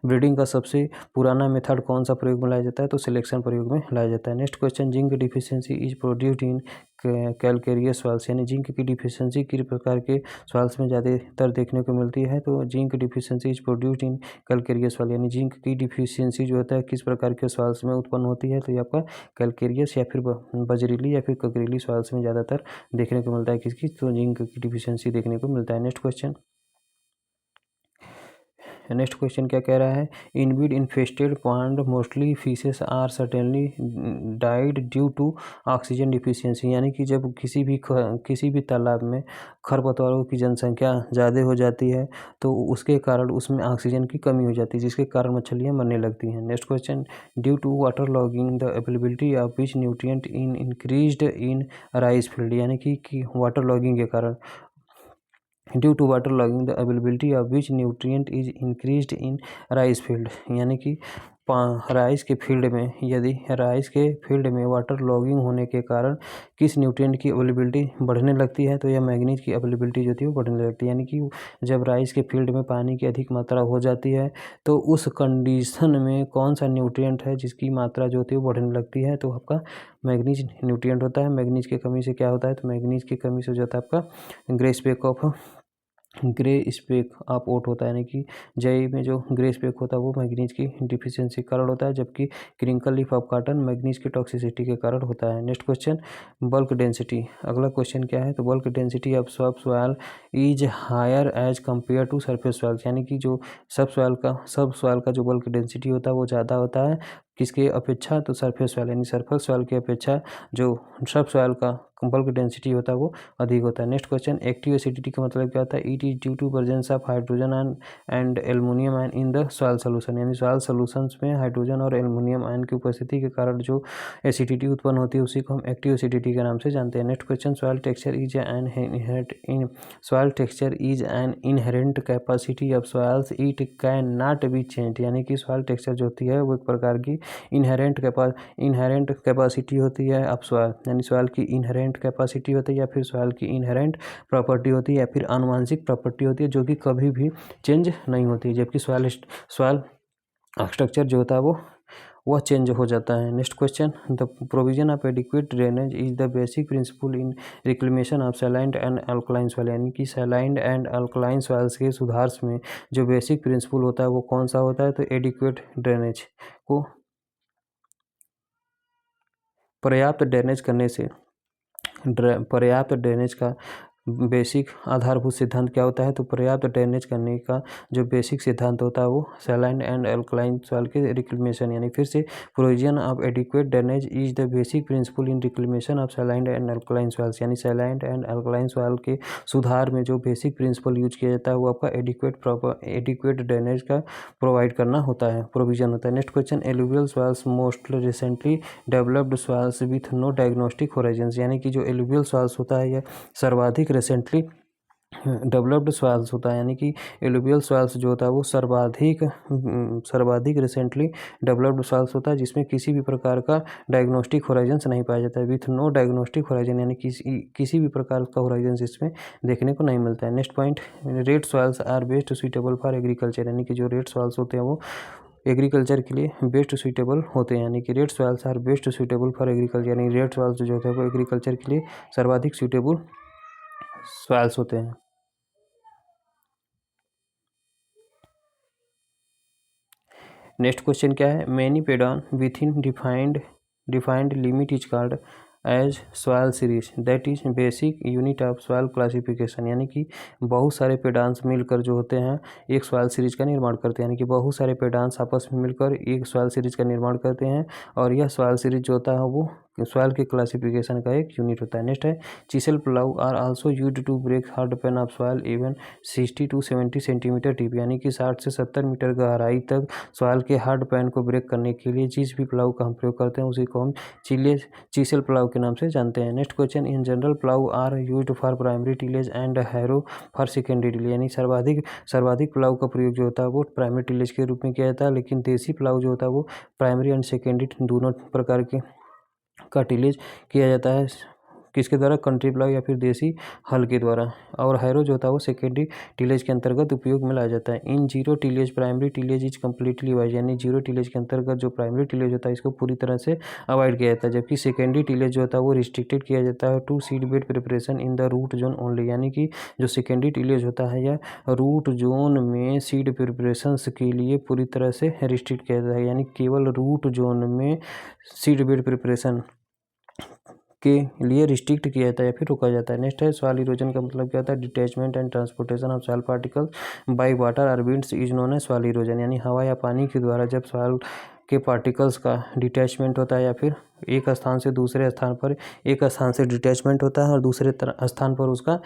ब्रीडिंग का सबसे पुराना मेथड कौन सा प्रयोग में लाया जाता है, तो सिलेक्शन प्रयोग में लाया जाता है। Next question, zinc deficiency is produced in calcareous soils, यानी जिंक की डिफिशियंसी किस प्रकार के सॉइल्स में ज़्यादातर देखने को मिलती है, तो zinc deficiency is produced in calcareous soil, यानी जिंक की डिफिशियंसी जो होता है किस प्रकार के सॉइल्स में उत्पन्न होती है, तो ये आपका कैलकेरियस या फिर बजरीली या फिर ककरीली सॉइल्स में ज़्यादातर देखने को मिलता है, किसकी, तो जिंक की डिफिशियंसी देखने को मिलता है। नेक्स्ट क्वेश्चन क्या कह रहा है, in weed infested pond mostly fishes are certainly died due to oxygen deficiency, यानी कि जब किसी भी तालाब में खरपतवारों की जनसंख्या ज़्यादा हो जाती है तो उसके कारण उसमें ऑक्सीजन की कमी हो जाती है, जिसके कारण मछलियाँ मरने लगती हैं। Next question, due to water logging the availability of which nutrient in increased in rice field, यानी कि वाटर लॉगिंग के कारण due to water logging the availability of which nutrient is increased in rice field, यानी कि rice के field में यदि rice के फील्ड में वाटर लॉगिंग होने के कारण किस न्यूट्रिएंट की अवेलेबिलिटी बढ़ने लगती है, तो यह मैग्नीज की अवेलेबिलिटी जो होती है वो बढ़ने लगती है। यानी कि जब राइस के फील्ड में पानी की अधिक मात्रा हो जाती है तो उस कंडीशन में कौन सा न्यूट्रिएंट है जिसकी मात्रा जो होती है वो बढ़ने लगती है, तो आपका मैग्नीज न्यूट्रिएंट होता है। मैग्नीज की कमी से क्या होता है, तो मैग्नीज की कमी से हो जाता है आपका ग्रे स्पेक ऑफ ओट होता है। यानी कि जई में जो ग्रे स्पेक होता है वो मैग्नीज की डिफिशियंसी के कारण होता है, जबकि crinkle leaf of cotton manganese की टॉक्सिसिटी के कारण होता है। Next question, bulk density. अगला क्वेश्चन क्या है, तो bulk density of sub soil is higher as compare to surface soil. यानी कि जो सब सॉइल का जो बल्क डेंसिटी होता है वो ज़्यादा होता है किसके अपेक्षा, तो सरफेस सॉइल, यानी सरफेस सॉइल की अपेक्षा जो सब सॉइल का बल्क डेंसिटी होता है वो अधिक होता है। नेक्स्ट क्वेश्चन, एक्टिव एसिडिटी का मतलब क्या होता है, it is due to presence of hydrogen and aluminium ion in the soil solution. यानी सॉइल सोल्यूशंस में हाइड्रोजन और एल्युमिनियम आयन की उपस्थिति के कारण जो एसिडिटी उत्पन्न होती है उसी को हम एक्टिव एसिडिटी के नाम से जानते हैं। Next question, soil texture is an inherent capacity of soils, it can not be change. यानी कि सॉइल टेक्सचर जो होती है वो एक प्रकार की इनहेरेंट कैपेसिटी होती है ऑफ सॉइल, यानी सॉइल की इनहेरेंट कैपेसिटी होती है या फिर सॉइल की इनहेरेंट प्रॉपर्टी होती है या फिर आनुवंशिक प्रॉपर्टी होती है जो कि कभी भी चेंज नहीं होती, जबकि सॉइल स्ट्रक्चर जो होता है वह चेंज हो जाता है। Next question, the provision of adequate drainage is the basic principle in reclamation of saline and alkaline soil. यानी कि सैलाइन एंड अल्कलाइन सॉइल्स के सुधार में जो बेसिक प्रिंसिपल होता है वो कौन सा होता है, तो एडिक्वेट ड्रेनेज को पर्याप्त ड्रेनेज का बेसिक आधारभूत सिद्धांत क्या होता है, तो पर्याप्त ड्रेनेज करने का जो बेसिक सिद्धांत होता है वो सैलाइन एंड अल्कलाइन सॉइल के रिक्लेमेशन, यानी फिर से provision of adequate drainage is the basic principle in reclamation of saline and alkaline soils. यानी सैलाइन एंड अल्कलाइन सॉइल के सुधार में जो बेसिक प्रिंसिपल यूज किया जाता है वो आपका एडिक्वेट ड्रेनेज का प्रोवाइड करना होता है, प्रोविजन होता है। Next question, alluvial soils most recently developed soils with no diagnostic horizons. यानी कि जो एलुवियल सॉइल्स होता है यह सर्वाधिक रिसेंटली डेवलप्ड सॉइल्स होता है, यानी कि एलुवियल सॉइल्स जो होता है वो सर्वाधिक रिसेंटली डेवलप्ड सॉइल्स होता है जिसमें किसी भी प्रकार का डायग्नोस्टिक होराइजन्स नहीं पाया जाता है, विथ नो डायग्नोस्टिक होराइजन, यानी किसी भी प्रकार का होराइजन्स इसमें देखने को नहीं मिलता है। Next point, red soils are best suitable for agriculture. यानी कि जो रेड सॉइल्स होते हैं वो एग्रीकल्चर के लिए बेस्ट सुइटेबल होते हैं, यानी कि red soils are best suitable for agriculture, यानी रेड सॉइल्स जो होते हैं वो एग्रीकल्चर के लिए सर्वाधिक सुइटेबल सॉइल्स होते हैं। नेक्स्ट क्वेश्चन क्या है, many pedon within defined limit is called as soil series that is basic unit of soil classification. यानी कि बहुत सारे पेडांस मिलकर जो होते हैं एक सॉइल सीरीज का निर्माण करते हैं, यानी कि बहुत सारे पेडांस आपस में मिलकर एक सॉइल सीरीज का निर्माण करते हैं और यह सॉइल सीरीज जो होता है वो सॉइल के क्लासिफिकेशन का एक यूनिट होता है। नेक्स्ट है, chisel plough are also used to break hard pan of soil even 60 to 70 centimetre deep. यानी कि 60 से 70 मीटर गहराई तक सॉइल के हार्ड पैन को ब्रेक करने के लिए जिस भी प्लाउ का हम प्रयोग करते हैं उसी को हम चिसल प्लाउ के नाम से जानते हैं। Next question, in general plough are used for primary tillage and harrow for secondary tillage. यानी सर्वाधिक प्लाउ का प्रयोग जो होता है वो प्राइमरी टिलेज के रूप में किया जाता है, लेकिन देसी प्लाउ जो होता है वो प्राइमरी एंड सेकेंडरी दोनों प्रकार के का टिलेज किया जाता है, किसके द्वारा, कंट्री प्लाउ या फिर देसी हल के द्वारा, और हैरो जो होता है वो सेकेंडरी टिलेज के अंतर्गत उपयोग में लाया जाता है। In zero tillage primary tillage is completely avoid. यानी जीरो टिलेज के अंतर्गत जो प्राइमरी टिलेज होता है इसको पूरी तरह से अवॉइड किया जाता है, जबकि सेकेंडरी टिलेज जो होता है वो रिस्ट्रिक्टेड किया जाता है to seed bed preparation in the root zone only. यानी कि जो सेकेंडरी टिलेज होता है यह रूट जोन में सीड प्रिपरेशन के लिए पूरी तरह से रिस्ट्रिक्ट किया जाता है, यानी केवल रूट जोन में सीड बेड प्रिपरेशन के लिए रिस्ट्रिक्ट किया जाता है या फिर रोका जाता है। नेक्स्ट है, सॉइल इरोजन का मतलब क्या होता है, detachment and transportation of soil particles by water और winds is known as soil erosion. यानी हवा या पानी के द्वारा जब सॉइल के पार्टिकल्स का डिटैचमेंट होता है या फिर एक स्थान से दूसरे स्थान पर एक स्थान से डिटैचमेंट होता है और दूसरे स्थान पर उसका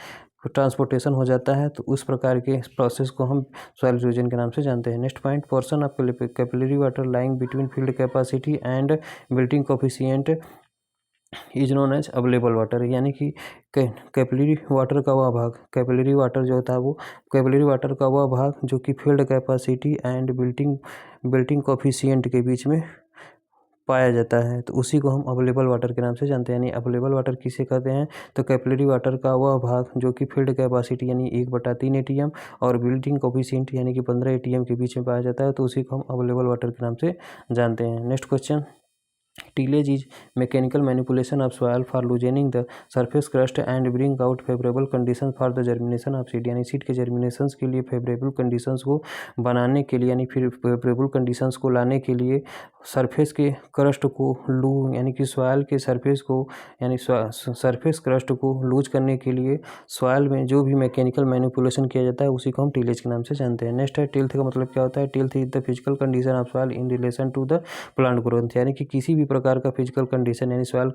ट्रांसपोर्टेशन हो जाता है, तो उस प्रकार के प्रोसेस को हम सॉइल इरोजन के नाम से जानते हैं। Next point, portion of capillary water lying between field capacity and wilting coefficient is known as available water, यानी कि कैपिलरी वाटर का वह भाग, कैपिलरी वाटर जो होता है वो, कैपिलरी वाटर का वह भाग जो कि field capacity and wilting coefficient के बीच में पाया जाता है, तो उसी को हम अवेलेबल वाटर के नाम से जानते हैं। यानी अवेलेबल वाटर किसे कहते हैं, तो कैपिलरी वाटर का वह भाग जो कि फील्ड कैपेसिटी यानी 1/3 ATM और बिल्टिंग कोफिशिएंट यानी कि 15 ATM के बीच में पाया जाता है, तो उसी को हम अवेलेबल वाटर के नाम से जानते हैं। Next question, tillage is mechanical manipulation of soil for loosening the surface crust and bring out favorable conditions for the germination of seed, यानी सीड के जर्मिनेशन के लिए फेवरेबल कंडीशंस को बनाने के लिए, यानी फिर फेवरेबल कंडीशंस को लाने के लिए सरफेस के क्रस्ट को यानी कि सॉइल के सरफेस को, यानी सरफेस क्रस्ट को लूज करने के लिए सॉइल में जो भी मैकेनिकल मैनिपुलेशन किया जाता है उसी को हम टिलेज के नाम से जानते हैं। नेक्स्ट है टिल्थ का मतलब क्या होता है, tilth is the physical condition of soil in relation to the plant growth, यानी कि किसी भी प्रकार का फिजिकल कंडीशन, यानी सॉइल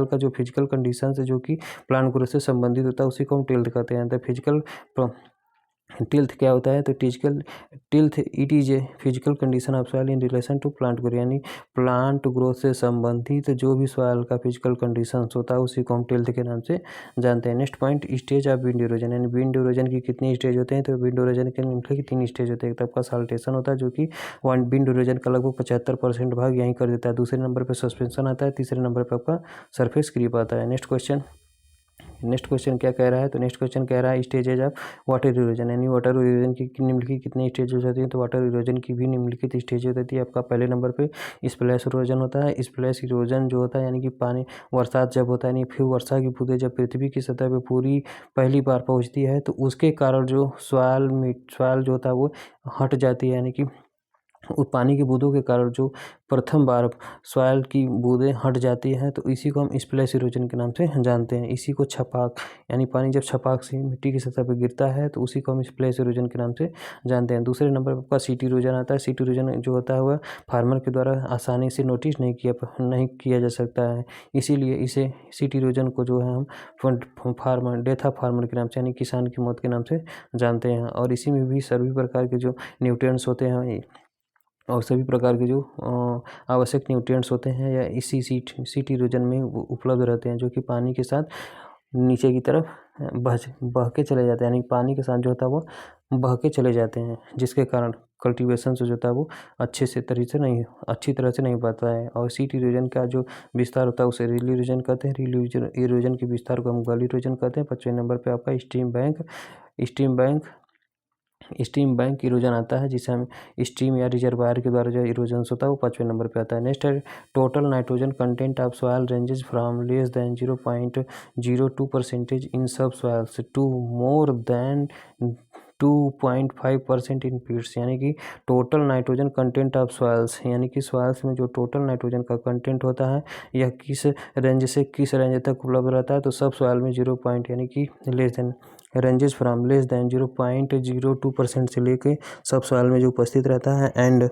का जो फिजिकल कंडीशन है जो कि प्लांट ग्रोथ से संबंधित होता है उसी को हम टिल्थ कहते हैं। द फिजिकल टिल्थ क्या होता है, तो tilth it is a physical condition of soil in relation to plant growth, यानी प्लांट ग्रोथ से संबंधित जो भी सॉइल का फिजिकल कंडीशन होता है उसी को हम टिल्थ के नाम से जानते हैं। Next point, stage of wind erosion, यानी विंड इरोजन की कितनी स्टेज होते हैं, तो विंड इरोजन के निम्नलिखित 3 स्टेज होते हैं। एक तो आपका साल्टेशन होता है जो कि विंड इरोजन का लगभग 75% भाग यहीं कर देता है। दूसरे नंबर पर सस्पेंशन आता है, तीसरे नंबर पर आपका सरफेस क्रीप आता है। नेक्स्ट क्वेश्चन क्या कह रहा है, तो नेक्स्ट क्वेश्चन कह रहा है स्टेजेज ऑफ वाटर इरोजन, यानी वाटर इरोजन की निम्नलिखित कितने स्टेजेस होती हैं, तो वाटर इरोजन की भी निम्नलिखित स्टेजेस होती है। आपका पहले नंबर पे स्प्लैश इरोजन होता है। स्प्लैश इरोजन जो होता है यानी कि पानी बरसात जब होता है, यानी फिर वर्षा की बूंदें जब पृथ्वी की सतह पे पूरी पहली बार पहुँचती है तो उसके कारण जो सॉइल जो होता है वो हट जाती है, यानी कि उस पानी की बूंदों के कारण जो प्रथम बार सॉइल की बूंदें हट जाती हैं तो इसी को हम स्प्लैश इरोजन के नाम से जानते हैं। इसी को छपाक, यानी पानी जब छपाक से मिट्टी की सतह पर गिरता है तो उसी को हम स्प्लैश इरोजन के नाम से जानते हैं। दूसरे नंबर पर आपका सीटी इरोजन आता है। सीटी इरोजन जो होता है वह फार्मर के द्वारा आसानी से नोटिस नहीं किया जा सकता है, इसीलिए इसे सीटी इरोजन को जो है हम डेथ ऑफ फार्मर के नाम से, यानी किसान की मौत के नाम से जानते हैं। और इसी में भी सभी प्रकार के जो न्यूट्रिएंट्स होते हैं और सभी प्रकार के जो आवश्यक न्यूट्रिएंट्स होते हैं या इसी सीट इरोजन में उपलब्ध रहते हैं, जो कि पानी के साथ नीचे की तरफ बह के चले जाते हैं, यानी पानी के साथ जो होता है वो बह के चले जाते हैं, जिसके कारण कल्टीवेशन जो होता है वो अच्छी तरह से नहीं पाता है। और सीट इरोजन का जो विस्तार होता है उसे रील इरोजन कहते हैं। रील इरोजन के विस्तार को हम गल इरोजन कहते हैं। 5वें नंबर पर आपका स्टीम बैंक इरोजन आता है, जिसे हम स्टीम या रिजर्वायर के द्वारा जो इरोजन होता है वो 5वें नंबर पे आता है। नेक्स्ट है total nitrogen content of soil ranges from less than 0.02% in sub soils to more than 2.5% in peats, यानी कि total nitrogen content of soils, यानी कि सॉइल्स में जो टोटल नाइट्रोजन का कंटेंट होता है यह किस रेंज तक उपलब्ध रहता है, तो सब सॉइल में 0 पॉइंट यानी कि less than ranges from less than 0.02% से लेके सब सॉइल में जो उपस्थित रहता है and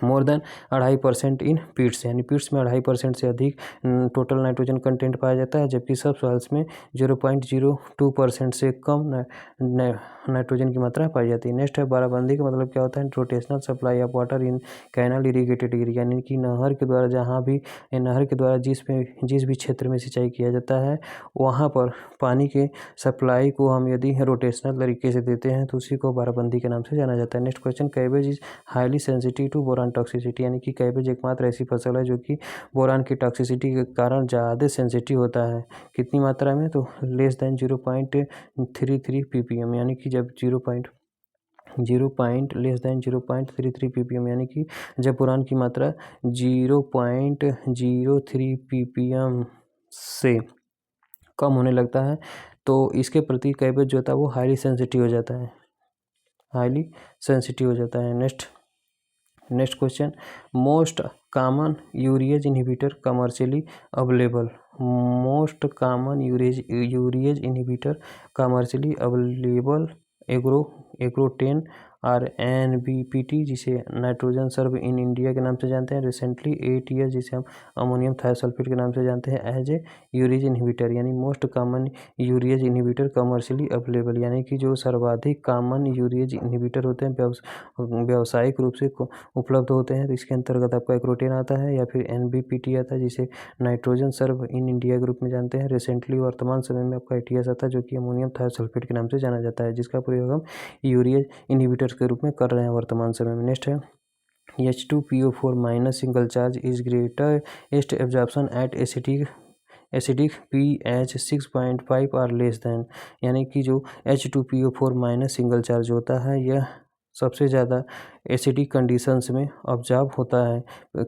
more than 2.5% in peats, यानी पीट्स में 2.5% से अधिक टोटल नाइट्रोजन कंटेंट पाया जाता है, जबकि सब सॉइल्स में 0.02% से कम नाइट्रोजन की मात्रा पाई जाती है। नेक्स्ट है बाराबंदी का मतलब क्या होता है, rotational supply of water in canal irrigated area, यानी कि नहर के द्वारा जिस भी क्षेत्र में सिंचाई किया जाता है वहाँ पर पानी के सप्लाई को हम यदि रोटेशनल तरीके से देते हैं तो उसी को बाराबंदी के नाम से जाना जाता है। Next question, cabbage is highly sensitive to boron toxicity, यानी कि कैबेज एकमात्र ऐसी फसल है जो कि बोरान की टॉक्सिसिटी के कारण ज़्यादा सेंसिटिव होता है। कितनी मात्रा में, तो लेस देन 0.33 ppm, यानी कि जब लेस देन 0.33 ppm, यानी कि जब बोरान की मात्रा 0.03 ppm से कम होने लगता है तो इसके प्रति कैबेज जो होता है वो हाईली सेंसिटिव हो जाता है। Next question, most common urease inhibitor commercially available, urease inhibitor commercially available agrotain NBPT जिसे नाइट्रोजन सर्व इन इंडिया के नाम से जानते हैं। रिसेंटली 8 ईयर जिसे हम अमोनियम थायोसल्फेट के नाम से जानते हैं एज ए यूरेज इनहिबिटर, यानी most common urease inhibitor commercially available, यानी कि जो सर्वाधिक कॉमन यूरेज इनहिबिटर होते हैं व्यावसायिक रूप से उपलब्ध होते हैं। तो इसके अंतर्गत आपका एक्रोटेन आता है या फिर NBPT आता है जिसे नाइट्रोजन सर्व इन इंडिया के रूप में जानते हैं। रिसेंटली वर्तमान समय में आपका ATS आता है जो कि अमोनियम थायोसल्फेट के नाम से जाना जाता है, जिसका प्रयोग हम यूरेज इनहिबिटर्स के रूप में कर रहे हैं वर्तमान समय में। नेक्स्ट है H2PO4 minus single charge is greatest absorption at acidic pH 6.5 और लेस देन, यानी कि जो H2PO4 माइनस सिंगल चार्ज होता है यह सबसे ज़्यादा एसिडिक कंडीशंस में ऑब्जर्व होता है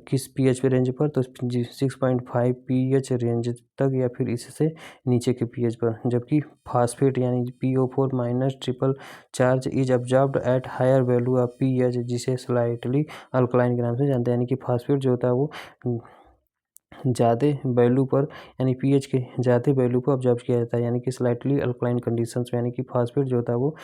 किस pH पे रेंज पर, तो 6.5 pH रेंज तक या फिर इससे नीचे के pH पर, जबकि फास्फेट यानी PO4 minus triple charge is observed at higher value of pH जिसे स्लाइटली अल्कलाइन के नाम से जानते हैं, यानी कि फास्फेट जो होता है वो ज़्यादा वैल्यू पर यानी pH के ज़्यादा वैल्यू पर ऑब्जर्व किया जाता है, यानी कि स्लाइटली अल्कलाइन कंडीशंस में, यानी कि फास्फेट जो होता है वो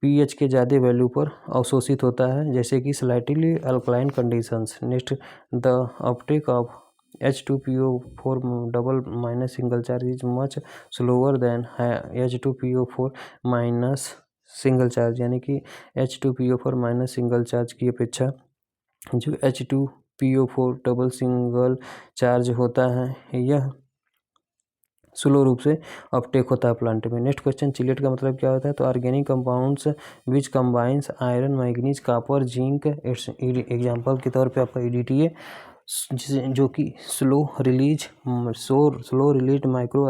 pH के ज़्यादा वैल्यू पर अवशोषित होता है जैसे कि slightly alkaline conditions. Next, the Uptake of H2PO4 double minus single charge is much slower then H2PO4 minus single charge, यानी कि H2PO4 माइनस सिंगल चार्ज की अपेक्षा जो H2PO4 डबल सिंगल चार्ज होता है यह स्लो रूप से अपटेक होता है प्लांट में। नेक्स्ट क्वेश्चन, चिलेट का मतलब क्या होता है, तो organic compounds which combines iron manganese copper zinc, example के तौर पे आपका EDTA जो कि slow release micro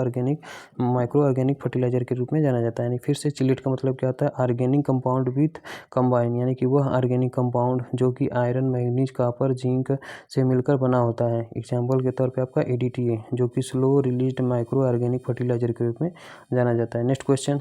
organic fertilizer के रूप में जाना जाता है। यानी फिर से चिलेट का मतलब क्या होता है, ऑर्गेनिक कंपाउंड विथ कंबाइन, यानी कि वह ऑर्गेनिक कंपाउंड जो कि आयरन मैग्नीज कॉपर जिंक से मिलकर बना होता है। एग्जाम्पल के तौर पे आपका EDTA जो कि slow release micro organic fertilizer के रूप में जाना जाता है। नेक्स्ट क्वेश्चन,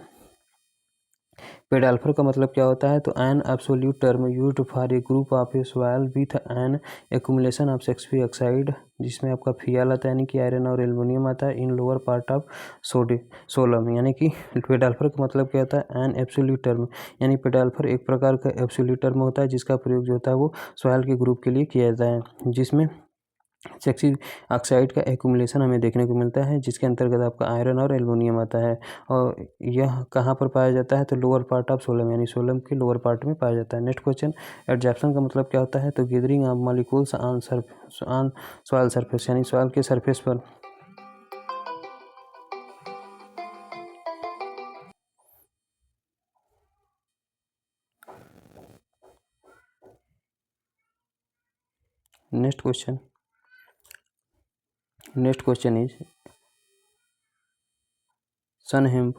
पेडाल्फर का मतलब क्या होता है, तो an absolute term used for a group of A soil with an accumulation of sulphuric oxide, जिसमें आपका फियाल आता है यानी कि आयरन और एल्युमिनियम आता है इन लोअर पार्ट ऑफ सोलम, यानी कि पेडाल्फर का मतलब क्या होता है, एन एब्सोल्यूट टर्म, यानी पेडाल्फर एक प्रकार का एब्सोल्यूट टर्म होता है जिसका प्रयोग जो होता है वो सॉइल के ग्रुप के लिए किया जाता है, जिसमें सल्फ्यूरिक ऑक्साइड का एक्यूमुलेशन हमें देखने को मिलता है, जिसके अंतर्गत आपका आयरन और एल्युमिनियम आता है। और यह कहाँ पर पाया जाता है, तो लोअर पार्ट ऑफ सोलम, यानी सोलम के लोअर पार्ट में पाया जाता है। नेक्स्ट क्वेश्चन, एडजैप्शन का मतलब क्या होता है, तो gathering of molecules on soil surface, यानी सॉइल के सरफेस पर next question is sun hemp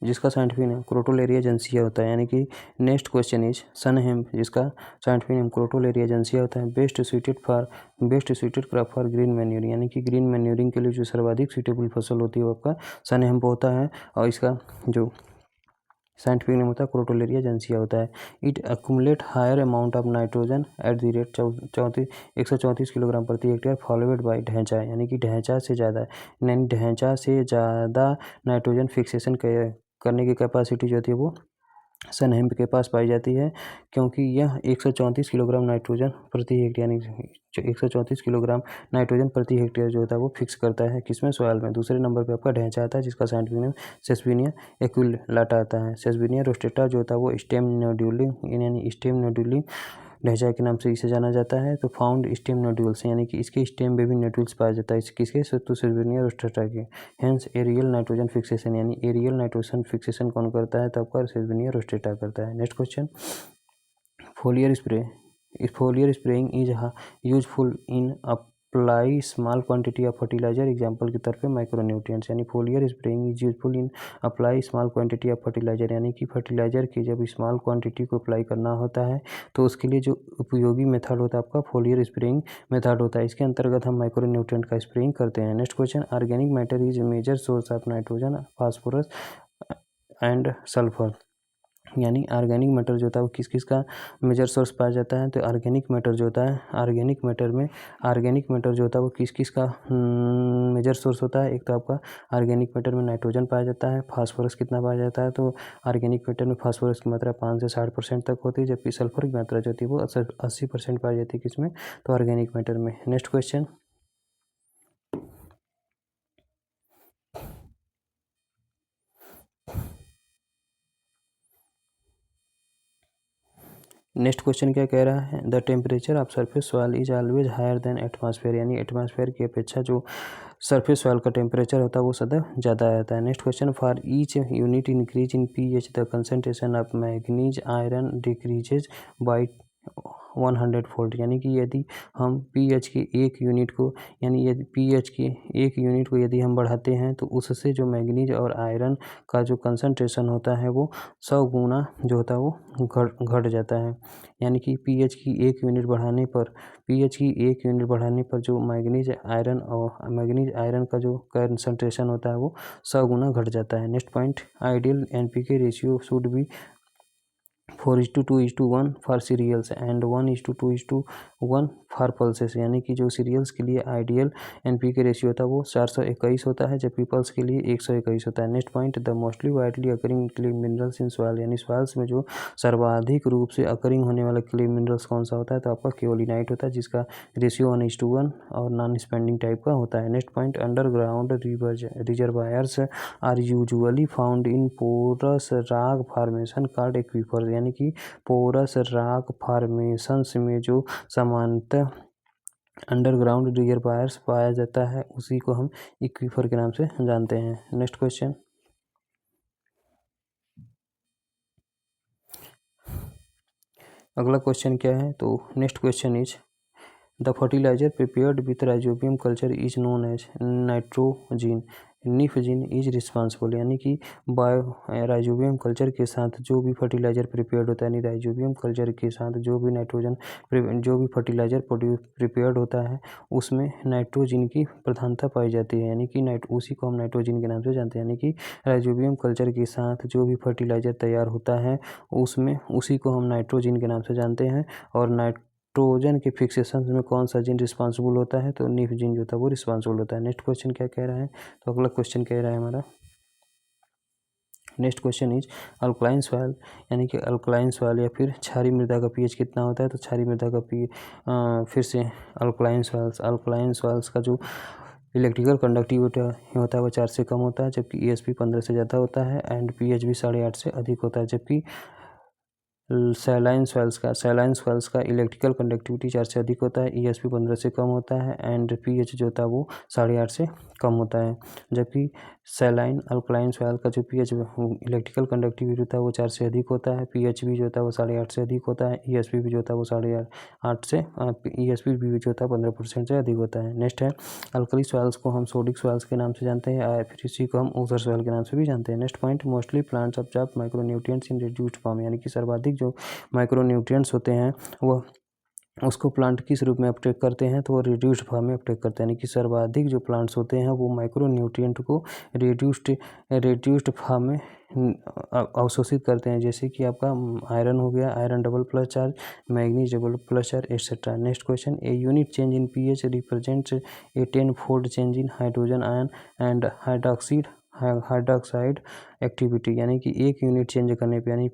जिसका साइंटिफिक नेम क्रोटोलेरिया जेंसिया होता है, यानी कि next question is sun hemp जिसका साइंटिफिक नेम क्रोटोलेरिया जेंसिया होता है, best suited crop for green manuring, यानी कि ग्रीन मैन्यूरिंग के लिए जो सर्वाधिक सुइटेबल फसल होती है वो आपका सन हेम्प होता है, और इसका जो साइंटिफिक नेम होता है क्रोटोलेरिया जेंसिया होता है। It accumulate higher amount of nitrogen at the rate 134 kilogram प्रति हेक्टेयर फॉलोवेड बाई ढैंचा, यानी कि ढैंचा से ज़्यादा नाइट्रोजन फिक्सेशन करने की कैपेसिटी जो होती है वो सन हेम्प के पास पाई जाती है, क्योंकि यह 134 किलोग्राम नाइट्रोजन प्रति हेक्टेयर, यानी 134 किलोग्राम नाइट्रोजन प्रति हेक्टेयर जो होता है वो फिक्स करता है किसमें, सॉइल में। दूसरे नंबर पे आपका ढैंचा आता है जिसका साइंटिफिक नेम सेस्पिनिया एक्विलाटा आता है। सेस्पिनिया रोस्टेटा जो होता है वो स्टेम नोड्यूलिंग ढैंचा के नाम से इसे जाना जाता है। तो फाउंड स्टेम नोड्यूल्स, यानी कि इसके स्टेम में भी नोड्यूल्स पाया जाता है किसके, तो सेस्पिनिया रोस्टेटा के। हेंस एरियल नाइट्रोजन फिक्सेशन, यानी एरियल नाइट्रोजन फिक्सेशन कौन करता है, तो आपका सेस्पिनिया रोस्टेटा करता है। Next question, foliar spraying is useful in apply small quantity of fertilizer, example के तौर पे माइक्रोन्यूट्रिएंट्स, यानी foliar spraying is useful in apply small quantity of fertilizer, यानी कि फर्टिलाइजर की जब स्मॉल क्वांटिटी को अप्लाई करना होता है तो उसके लिए जो उपयोगी मेथड होता है आपका फोलियर स्प्रेइंग मेथड होता है। इसके अंतर्गत हम माइक्रोन्यूट्रिएंट का स्प्रेइंग करते हैं। Next question, organic matter is major source of nitrogen, phosphorus and sulphur, यानी ऑर्गेनिक मैटर जो होता है वो किस किस का मेजर सोर्स पाया जाता है। तो ऑर्गेनिक मैटर जो होता है, ऑर्गेनिक मैटर जो होता है वो किस किस का मेजर सोर्स होता है। एक तो आपका ऑर्गेनिक मैटर में नाइट्रोजन पाया जाता है। फास्फोरस कितना पाया जाता है, तो ऑर्गेनिक मैटर में फास्फोरस की मात्रा 5 से 60% तक होती है, जबकि सल्फर की मात्रा जो होती है वो 80% पाई जाती है किसमें, तो ऑर्गेनिक मैटर में। नेक्स्ट क्वेश्चन, नेक्स्ट क्वेश्चन क्या कह रहा है, the temperature of surface soil is always higher than atmosphere, यानी एटमॉस्फेयर की अपेक्षा जो सरफेस सॉइल का टेम्परेचर होता है वो सदैव ज़्यादा रहता है। Next question, for each unit increase in pH the concentration of manganese iron decreases by 100 fold, यानी कि यदि हम पीएच के एक यूनिट को, यानी यदि पीएच के एक यूनिट को यदि हम बढ़ाते हैं तो उससे जो मैग्नीज और आयरन का जो कंसंट्रेशन होता है वो 100 गुना जो होता है वो घट जाता है। यानी कि पीएच की एक यूनिट बढ़ाने पर जो मैग्नीज आयरन का जो कंसंट्रेशन होता है वो 100 गुना घट जाता है। Next point, ideal NPK ratio should be 4:2:1 for cereals and 1:2:1 for pulses, यानी कि जो सीरियल्स के लिए आइडियल एनपीके रेशियो होता है वो 421 होता है, जबकि पल्स के लिए 121 होता है। Next point, the mostly widely occurring clay minerals in soil, यानी सॉइल्स में जो सर्वाधिक रूप से अकरिंग होने वाला क्ले मिनरल्स कौन सा होता है, तो आपका केओलिनाइट होता है, जिसका रेशियो 1:1 और नॉन स्पेंडिंग टाइप का होता है। Next point, underground reservoirs are usually found in porous rock formation called aquifers, यानी कि पोरस रॉक फॉर्मेशंस में जो सामान्यतः अंडरग्राउंड रिजर्वायर्स पाया जाता है उसी को हम एक्वीफर के नाम से जानते हैं। नेक्स्ट क्वेश्चन, अगला क्वेश्चन क्या है, तो next question is the fertilizer prepared with rhizobium culture is known as nitragin, nif gene is responsible, यानी कि राइजोबियम कल्चर के साथ जो भी फर्टिलाइजर प्रिपेयर्ड होता है, यानी राइजोबियम कल्चर के साथ जो भी फर्टिलाइजर प्रिपेयर्ड होता है उसमें नाइट्रोजिन की प्रधानता पाई जाती है, यानी कि उसी को हम नाइट्रोजिन के नाम से जानते हैं। यानी कि राइजोबियम कल्चर के साथ जो भी फर्टिलाइजर तैयार होता है उसमें उसी को हम नाइट्रोजिन के नाम से जानते हैं। और नाइट्रोजन के फिक्सेशन में कौन सा जीन रिस्पॉन्सिबल होता है, तो निफ जीन जो होता है वो रिस्पॉन्सिबल होता है। नेक्स्ट क्वेश्चन क्या कह रहा है, तो अगला क्वेश्चन कह रहा है हमारा, next question is alkaline soil, यानी कि अल्कलाइन सॉइल या फिर क्षारीय मृदा का पीएच कितना होता है, तो क्षारीय मृदा का फिर से अल्कलाइन सॉइल्स का जो इलेक्ट्रिकल कंडक्टिविटी होता है वो 4 से कम होता है, जबकि ESP 15 से ज़्यादा होता है, एंड pH भी 8.5 से अधिक होता है। जबकि सैलाइन सॉइल्स का इलेक्ट्रिकल कंडक्टिविटी 4 से अधिक होता है, ESP 15 से कम होता है, एंड pH जो होता है वो 8.5 से कम होता है। जबकि सैलाइन अल्कलाइन सॉइल का जो pH इलेक्ट्रिकल कंडक्टिविटी होता है वो 4 से अधिक होता है, pH भी जो होता है वो 8.5 से अधिक होता है, ESP भी जो होता है वो 8.5 से ESP भी जो होता है 15% से अधिक होता है। नेक्स्ट है, अल्कली सॉइल्स को हम सोडिक सॉइल्स के नाम से जानते हैं, फिर इसी को हम ऊसर सॉइल के नाम से भी जानते हैं। Next point, mostly plants absorb micronutrients in reduced form, यानी कि सर्वाधिक जो माइक्रोन्यूट्रिएंट्स होते हैं वह उसको प्लांट किस रूप में अपटेक करते हैं, तो वो रिड्यूस्ड फॉर्म में अपटेक करते हैं, यानी कि सर्वाधिक जो प्लांट्स होते हैं वो माइक्रोन्यूट्रिएंट को रिड्यूस्ड फॉर्म में अवशोषित करते हैं, जैसे कि आपका आयरन हो गया, iron double plus charge, manganese double plus charge etcetera. Next question, a unit change in pH represents A 10 fold change in hydrogen ion and hydroxide activity, यानी कि एक यूनिट चेंज करने पर, यानी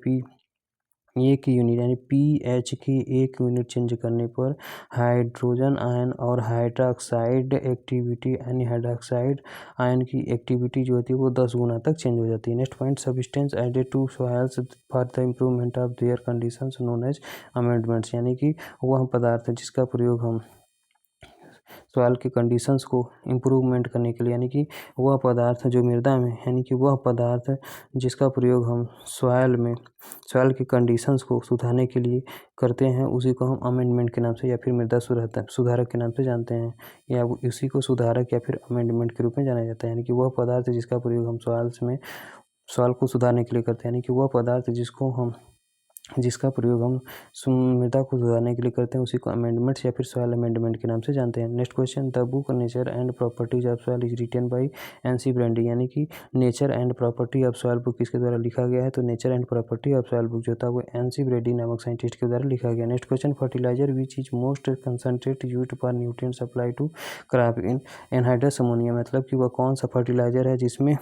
पीएच की एक यूनिट चेंज करने पर हाइड्रोजन आयन और हाइड्रोक्साइड एक्टिविटी यानी हाइड्रोक्साइड आयन की एक्टिविटी जो होती है वो 10 गुना तक चेंज हो जाती है। Next point, substance added to soils for the improvement of their conditions known as amendments, यानी कि वह पदार्थ जिसका प्रयोग हम सॉइल के कंडीशंस को इम्प्रूवमेंट करने के लिए, यानी कि वह पदार्थ जो मृदा में, यानी कि वह पदार्थ जिसका प्रयोग हम सॉइल के कंडीशंस को सुधारने के लिए करते हैं उसी को हम अमेंडमेंट के नाम से या फिर मृदा सुधारक के नाम से जानते हैं, या उसी को सुधारक या फिर अमेंडमेंट के रूप में जाना जाता है। यानी कि वह पदार्थ जिसका प्रयोग हम सॉइल को सुधारने के लिए करते हैं, यानी कि वह पदार्थ जिसको हम जिसका प्रयोग हम मृदा को सुधारने के लिए करते हैं उसी को अमेंडमेंट्स या फिर सॉइल अमेंडमेंट के नाम से जानते हैं। Next question, the book nature and properties of soil is written by N C. Brady, यानी कि nature and property of soil book किसके द्वारा लिखा गया है? तो nature and property of soil book जो था वो एन.सी. ब्रैंडी नामक साइंटिस्ट के द्वारा लिखा गया। Next question, fertilizer which is most concentrate used for nutrient supply to crop in anhydrous ammonia, मतलब कि वह कौन सा फर्टिलाइजर है जिसमें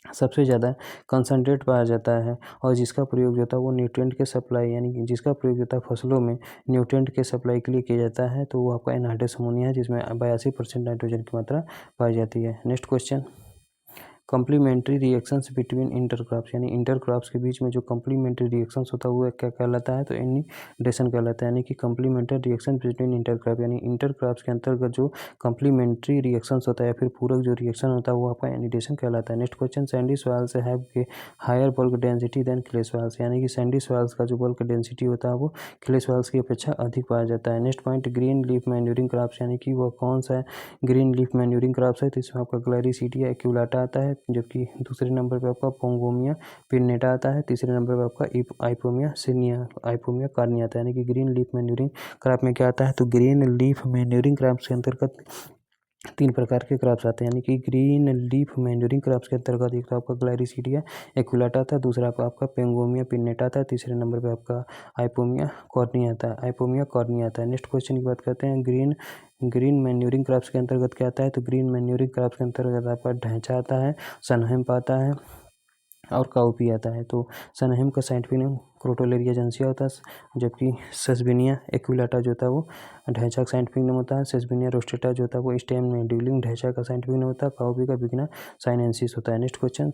सबसे ज़्यादा कंसनट्रेट पाया जाता है और जिसका प्रयोग जो होता है वो न्यूट्रिएंट के सप्लाई, यानी कि जिसका प्रयोग जो होता है फसलों में न्यूट्रिएंट के सप्लाई के लिए किया जाता है, तो वो आपका एनहाइड्रस अमोनिया है जिसमें 82% नाइट्रोजन की मात्रा पाई जाती है। Next question, complementary reactions between intercrops, यानी इंटरक्रॉप्स के बीच में जो कम्प्लीमेंट्री रिएक्शंस होता है वो क्या कहलाता है? तो इनिडेशन कहलाता है, यानी कि कम्प्लीमेंट्री रिएक्शन बिटवीन इंटरक्रॉप, यानी इंटरक्रॉप्स के अंतर्गत जो कम्प्लीमेंट्री रिएक्शंस होता है या फिर पूरक जो रिएक्शन होता है वो आपका इनिडेशन कहलाता है। Next question, sandy soils have के higher bulk density than clay soils, यानी कि सैंडी सॉइल्स का जो बल्क डेंसिटी होता है वो क्ले सॉइल्स की अपेक्षा अधिक पाया जाता है। Next point, green leaf manuring crops, यानी कि वह कौन सा ग्रीन लीफ मैन्यूरिंग क्रॉप्स है? तो इसमें आपका ग्लाइरिसीडिया एक्यूलाटा आता है, जबकि दूसरे नंबर पे आपका पोंगोमिया पिन्नेटा आता है, तीसरे नंबर पे आपका आइपोमिया सिनिया आइपोमिया कार्निया आता है। यानी कि ग्रीन लीफ मैन्यूरिंग क्रॉप में क्या आता है? तो ग्रीन लीफ मैन्यूरिंग क्रॉप्स के अंतर्गत 3 प्रकार के क्रॉप्स आते हैं, यानी कि ग्रीन लीफ मैन्यूरिंग क्रॉप्स के अंतर्गत एक तो आपका ग्लाइरिसीडिया एक्यूलाटा आता है, दूसरा आपका पेंगोमिया पिन्नेटा आता है, तीसरे नंबर पे आपका आइपोमिया कॉर्निया आता है। नेक्स्ट क्वेश्चन की बात करते हैं, ग्रीन मैन्यूरिंग क्रॉप्स के अंतर्गत क्या आता है? तो ग्रीन मैन्यूरिंग क्रॉप्स के अंतर्गत आपका ढैंचा आता है, सनहेम्प आता है और काउपी आता है। तो सनहेम्प का साइंटिफिक नेम क्रोटोलेरिया जेंसिया होता है, जबकि सेसबेनिया एक्विलाटा जो होता है वो ढैंचा का साइंटिफिक नेम होता है, सेसबेनिया रोस्टेटा जो होता है वो स्टेम में ड्यूलिंग ढैंचा का साइंटिफिक नेम होता है, काउपी का बिगना साइनेंसिस होता है। Next question,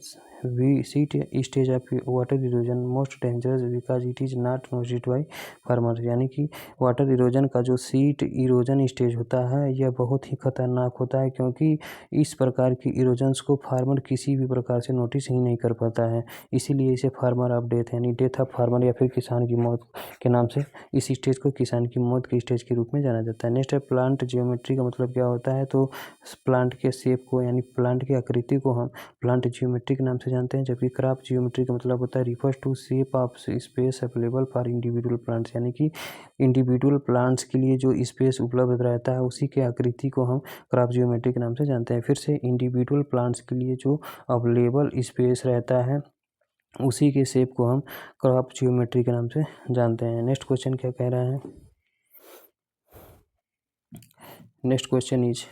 we sheet stage of water erosion most dangerous because it is not noticed by farmer, यानी कि वाटर इरोजन का जो सीट इरोजन स्टेज होता है यह बहुत ही खतरनाक होता है, क्योंकि इस प्रकार की इरोजन्स को फार्मर किसी भी प्रकार से नोटिस ही नहीं कर पाता है, इसीलिए इसे फार्मर ऑफ डेथ यानी डेथ ऑफ फार्मर या फिर किसान की मौत के नाम से इस स्टेज को किसान की मौत के स्टेज के रूप में जाना जाता है। नेक्स्ट है प्लांट जियोमेट्री का मतलब क्या होता है? तो प्लांट के शेप को यानी प्लांट की आकृति को हम प्लांट जियोमेट्री के नाम से जानते हैं, जबकि क्रॉप जियोमेट्री का मतलब होता है refers to shape of space available for individual plants, यानी कि इंडिविजुअल प्लांट्स के लिए जो स्पेस उपलब्ध रहता है उसी के आकृति को हम क्रॉप जियोमेट्री के नाम से जानते हैं। फिर से इंडिविजुअल प्लांट्स के लिए जो अवेलेबल स्पेस रहता है उसी के शेप को हम क्रॉप जियोमेट्री के नाम से जानते हैं। नेक्स्ट क्वेश्चन क्या कह रहा है? नेक्स्ट क्वेश्चन इज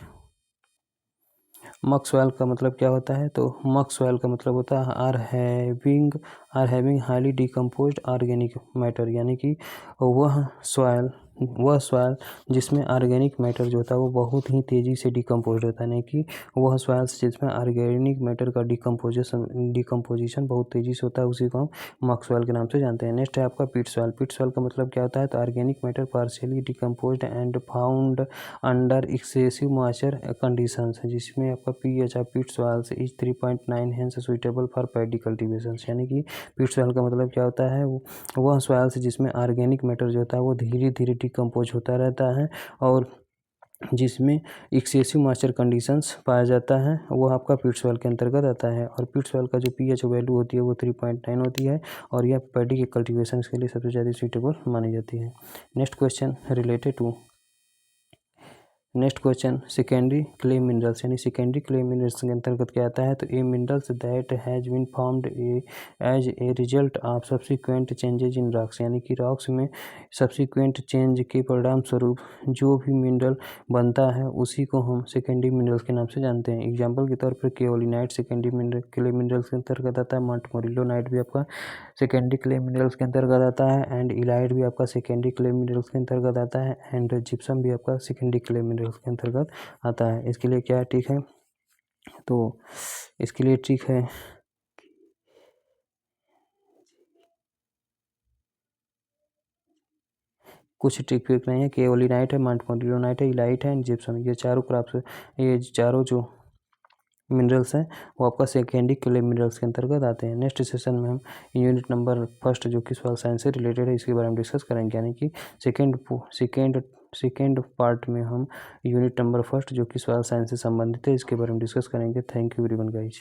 मक सॉइल का मतलब क्या होता है? तो मक सॉइल का मतलब होता है are having highly decomposed organic matter, यानी कि वह सॉइल जिसमें ऑर्गेनिक मैटर जो होता है वो बहुत ही तेज़ी से डिकम्पोज होता है, यानी कि वह सॉइल जिसमें ऑर्गेनिक मैटर का डिकम्पोजिशन बहुत तेज़ी से होता है उसी को हम मक सॉइल के नाम से जानते हैं। नेक्स्ट है आपका पिट सॉइल का मतलब क्या होता है? तो organic matter partially decomposed and found under excessive moisture conditions, जिसमें आपका pH of peat soils is 3.9 hence suitable for paddy cultivation, यानी कि पिट सॉइल का मतलब क्या होता है? वह सॉइल्स जिसमें ऑर्गेनिक मैटर जो होता है वो धीरे धीरे डिकम्पोज होता रहता है और जिसमें एक्सेसिव मॉइस्चर कंडीशंस पाया जाता है वो आपका पिट सॉइल के अंतर्गत आता है। और पिट सॉइल का जो पीएच वैल्यू होती है वो 3.9 होती है और यह पैडी के कल्टीवेशन के लिए सबसे ज़्यादा सूटेबल मानी जाती है। Next question related to next question secondary clay minerals, यानी सेकेंडरी क्ले मिनरल्स के अंतर्गत क्या आता है? तो a minerals that has been formed as a result of subsequent changes in rocks, यानी कि रॉक्स में सब्सिक्वेंट चेंज के परिणाम स्वरूप जो भी मिनरल बनता है उसी को हम सेकेंडरी मिनरल्स के नाम से जानते हैं। एग्जाम्पल के तौर पर केओलिनाइट सेकेंडरी मिनरल क्ले मिनरल्स के अंतर्गत आता है, मोंटमोरिलोनाइट भी आपका सेकेंडरी क्ले मिनरल्स के अंतर्गत आता है एंड इलाइट भी आपका सेकेंडरी क्ले मिनरल्स के अंतर्गत आता है एंड जिप्सम भी आपका सेकेंडरी क्ले मिनरल्स के अंतर्गत आता है। इसके लिए क्या ठीक है? तो इसके लिए ठीक है कुछ ट्रिक विक नहीं है, केओलिनाइट है, मोंटमोरिलोनाइट है, इलाइट है एंड जिप्सम, ये चारों क्रॉप्स ये चारों जो मिनरल्स हैं वो आपका सेकेंडरी क्ले मिनरल्स के अंतर्गत आते हैं। नेक्स्ट सेशन में हम यूनिट नंबर फर्स्ट जो कि सॉइल साइंस से रिलेटेड है इसके बारे में डिस्कस करेंगे, यानी कि सेकेंड पार्ट में हम यूनिट नंबर फर्स्ट जो कि सॉइल साइंस से संबंधित है इसके बारे में डिस्कस करेंगे। Thank you everyone guys.